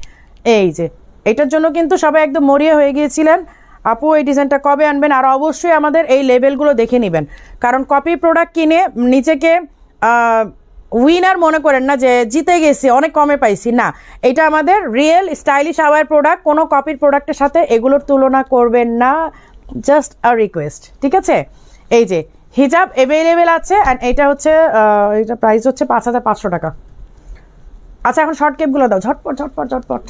এই যে এটার জন্য কিন্তু সবাই একদম মরিয়া হয়ে গিয়েছিলেন। আপু এই ডিজাইনটা কবে আনবেন? আর অবশ্যই আমাদের এই লেবেলগুলো দেখে নেবেন, কারণ কপি প্রোডাক্ট কিনে নিজেকে উইনার মনে করেন না যে জিতে গেছি অনেক কমে পাইছি, না, এটা আমাদের রিয়েল স্টাইলিশ আওয়ার প্রোডাক্ট, কোনো কপির প্রোডাক্টের সাথে এগুলোর তুলনা করবেন না, জাস্ট আ রিকোয়েস্ট। ঠিক আছে, এই যে হিজাব অ্যাভেলেবেল আছে, অ্যান্ড এটা হচ্ছে এটা প্রাইস হচ্ছে 5500 টাকা। আচ্ছা, এখন শর্ট কেপগুলো দাও, ঝটপট ঝটপট ঝটপট।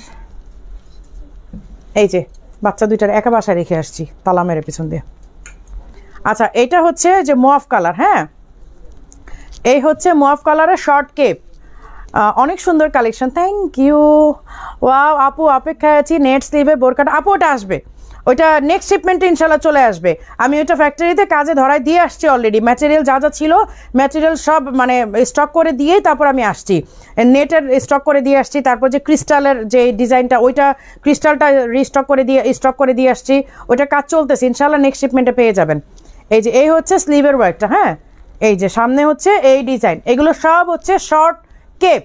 এই যে বাচ্চা দুইটার একা বাসায় রেখে আসছি তালা মেরে পিছন দিয়ে। আচ্ছা, এটা হচ্ছে যে মুয়াফ কালার, হ্যাঁ, এই হচ্ছে মুয়াফ কালারের শর্ট কেপ, অনেক সুন্দর কালেকশন, থ্যাংক ইউ। ওয়াও আপু, অপেক্ষায় আছি নেট স্লিভের বোরকাটা। আপু ওটা আসবে, ওইটা নেক্সট শিপমেন্টে ইনশাল্লাহ চলে আসবে। আমি ওইটা ফ্যাক্টরিতে কাজে ধরায় দিয়ে আসছি অলরেডি, ম্যাটেরিয়াল যা যা ছিল ম্যাটেরিয়াল সব মানে স্টক করে দিয়েই তারপর আমি আসছি, নেটের স্টক করে দিয়ে আসছি। তারপর যে ক্রিস্টালের যে ডিজাইনটা, ওইটা ক্রিস্টালটা স্টক করে দিয়ে আসছি, ওইটা কাজ চলতেছে, ইনশাল্লাহ নেক্সট শিপমেন্টে পেয়ে যাবেন। এই যে এই হচ্ছে স্লিভের ওয়ার্কটা, হ্যাঁ, এই যে সামনে হচ্ছে এই ডিজাইন, এগুলো সব হচ্ছে short cape,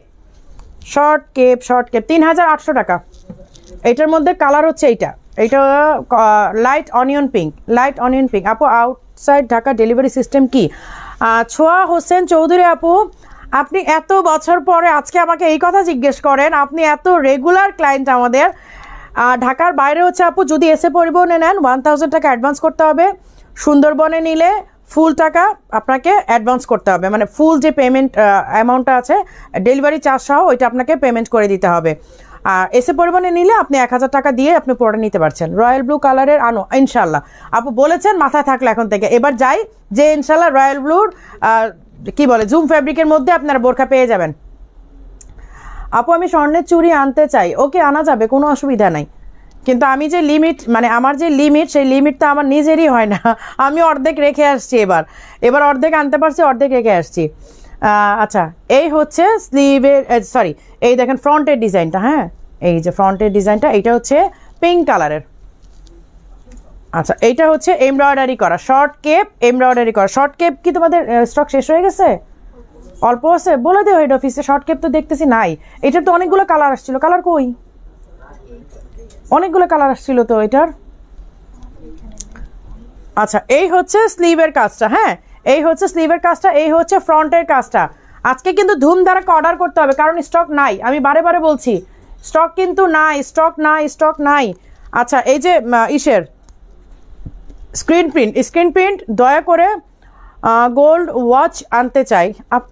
short cape, short cape, 3800 টাকা। এটার মধ্যে কালার হচ্ছে এইটা light onion pink, light onion pink. আপু আউটসাইড ঢাকা ডেলিভারি সিস্টেম কি? ছোয়া হোসেন চৌধুরী আপু, আপনি এত বছর পরে আজকে আমাকে এই কথা জিজ্ঞেস করেন, আপনি এত রেগুলার ক্লায়েন্ট আমাদের। ঢাকার বাইরে হচ্ছে আপু যদি এসে পরিবহনে নেন 1000 টাকা অ্যাডভান্স করতে হবে, সুন্দরবনে নিলে ফুল টাকা আপনাকে অ্যাডভান্স করতে হবে, মানে ফুল যে পেমেন্ট অ্যামাউন্টটা আছে ডেলিভারি চার্জ সহ ওইটা আপনাকে পেমেন্ট করে দিতে হবে। এসে পরিমাণে নিলে আপনি 1000 টাকা দিয়ে আপনি প্রোডাক্ট নিতে পারছেন। রয়্যাল ব্লু কালারের আনো ইনশাল্লাহ, আপু বলেছেন মাথায় থাকলে এখন থেকে, এবার যাই যে ইনশাল্লাহ রয়্যাল ব্লুর কি বলে জুম ফ্যাব্রিকের মধ্যে আপনারা বোরখা পেয়ে যাবেন। আপু আমি স্বর্ণের চুড়ি আনতে চাই, ওকে আনা যাবে, কোনো অসুবিধা নাই, কিন্তু আমি যে লিমিট, মানে আমার যে লিমিট, সেই লিমিটটা আমার নিজেরই হয় না, আমি অর্ধেক রেখে আসছি, এবার অর্ধেক আনতে পারছি, অর্ধেক রেখে আসছি। আচ্ছা, এই হচ্ছে স্লিভের, সরি এই দেখেন ফ্রন্টের ডিজাইনটা, হ্যাঁ, এই যে ফ্রন্টের ডিজাইনটা, এটা হচ্ছে পিঙ্ক কালারের। আচ্ছা, এইটা হচ্ছে এমব্রয়ডারি করা শর্ট কেপ, এমব্রয়ডারি করা শর্ট কেপ। কি তোমাদের স্টক শেষ হয়ে গেছে? অল্প আছে, বলে দিও হেড অফিসে, শর্ট কেপ তো দেখতেছি নাই। এটার তো অনেকগুলো কালার আসছিল, কালার কই? অনেকগুলো কালার আসছিল তো এটার। আচ্ছা, এই হচ্ছে স্লিভের কাজটা, হ্যাঁ, এই হচ্ছে স্লিভের কাজটা, এই হচ্ছে ফ্রন্টের কাজটা। আজকে কিন্তু ধুমধারাকে অর্ডার করতে হবে, কারণ স্টক নাই, আমি বারে বারে বলছি স্টক কিন্তু নাই, স্টক নাই, স্টক নাই। আচ্ছা, এই যে ইসের স্ক্রিন প্রিন্ট দয়া করে গোল্ড ওয়াচ আনতে চাই,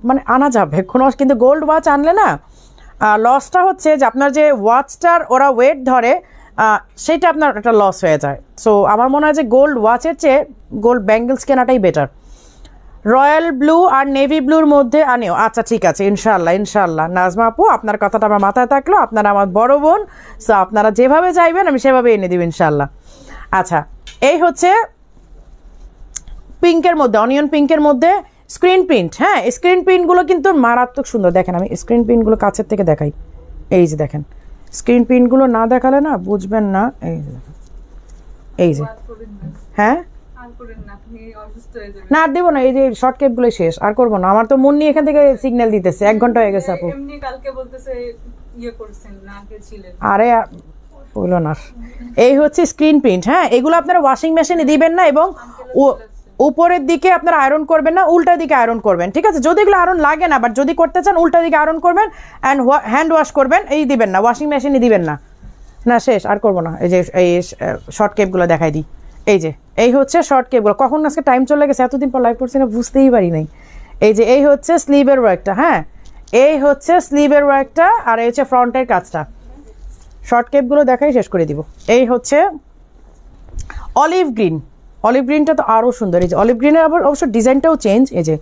মানে আনা যাবে কোনো, কিন্তু গোল্ড ওয়াচ আনলে না লসটা হচ্ছে যে আপনার যে ওয়াচটার ওরা ওয়েট ধরে সেটা আপনার একটা লস হয়ে যায়। সো আমার মনে হয় যে গোল্ড ওয়াচের চেয়ে গোল্ড ব্যাঙ্গেলস কেনাটাই বেটার। রয়্যাল ব্লু আর নেভি ব্লুর মধ্যে আনেও, আচ্ছা ঠিক আছে, ইনশাল্লাহ ইনশাল্লাহ। নাজমা আপু আপনার কথাটা আমার মাথায় থাকলো, আপনারা আমার বড় বোন, সো আপনারা যেভাবে চাইবেন আমি সেভাবে এনে দিব ইনশাল্লাহ। আচ্ছা, এই হচ্ছে পিঙ্কের মধ্যে, অনিয়ন পিঙ্কের মধ্যে স্ক্রিন প্রিন্ট, হ্যাঁ, স্ক্রিন প্রিন্টগুলো কিন্তু মারাত্মক সুন্দর। দেখেন আমি স্ক্রিন প্রিন্টগুলো কাছের থেকে দেখাই, এই যে দেখেন স্ক্রিন প্রিন্টগুলো না দেখালে না বুঝবেন না। এই যে এই যে, হ্যাঁ না আর দেবো না, এই যে শর্ট কেপগুলো শেষ, আর করবো না। আমার তো মুন্নি এখান থেকে সিগন্যাল দিতেছে 1 ঘন্টা হয়ে গেছে আপু। আরে বললো না, এই হচ্ছে স্ক্রিন প্রিন্ট, হ্যাঁ, এগুলো আপনারা ওয়াশিং মেশিনে দিবেন না, এবং উপরের দিকে আপনারা আয়রন করবেন না, উল্টা দিকে আয়রন করবেন, ঠিক আছে? যদি এগুলো আয়রন লাগে না, বাট যদি করতে চান উল্টা দিকে আয়রন করবেন অ্যান্ড হ্যান্ড ওয়াশ করবেন, এই দিবেন না, ওয়াশিং মেশিনে দিবেন না। না শেষ, আর করবো না। এই যে এই শর্ট কেপগুলো দেখাই দিই। এই যে এই হচ্ছে শর্ট কেপগুলো। কখন আজকে টাইম চলে গেছে, এতদিন পর লাইভ করছি না, বুঝতেই পারি নাই। এই যে এই হচ্ছে স্লিভের ওয়ার্কটা, হ্যাঁ এই হচ্ছে স্লিভের ওয়ার্কটা, আর এই হচ্ছে ফ্রন্টের কাজটা। শর্ট কেপগুলো দেখাই শেষ করে দিব। এই হচ্ছে অলিভ গ্রিন, অলিভ গ্রিনটা তো আরও সুন্দর। এই যে অলিভ গ্রিনের আবার অবশ্য ডিজাইনটাও চেঞ্জ। এই যে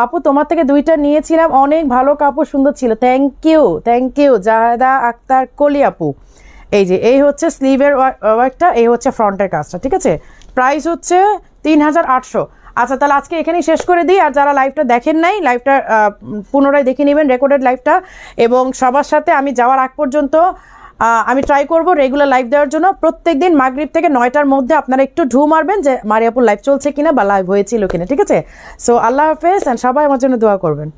আপু তোমার থেকে 2টা নিয়েছিলাম, অনেক ভালো কাপড়, সুন্দর ছিল, থ্যাংক ইউ জাহেদা আক্তার কলি আপু। এই যে এই হচ্ছে স্লিভের ওয়ার্কটা, এই হচ্ছে ফ্রন্টের কাজটা, ঠিক আছে। প্রাইস হচ্ছে 3800। আচ্ছা তাহলে আজকে এখানেই শেষ করে দিই। আর যারা লাইভটা দেখেন নাই, লাইভটা পুনরায় দেখে নেবেন, রেকর্ডেড লাইভটা। এবং সবার সাথে আমি যাওয়ার আগ পর্যন্ত আমি ট্রাই করব রেগুলার লাইভ দেওয়ার জন্য। প্রত্যেকদিন মাগরিব থেকে 9টার মধ্যে আপনারা একটু ঢু মারবেন যে মারিয়াপুর লাইভ চলছে কিনা বা লাইভ হয়েছিল কিনা, ঠিক আছে। সো আল্লাহ হাফেজ, অ্যান্ড সবাই আমার জন্য দোয়া করবেন।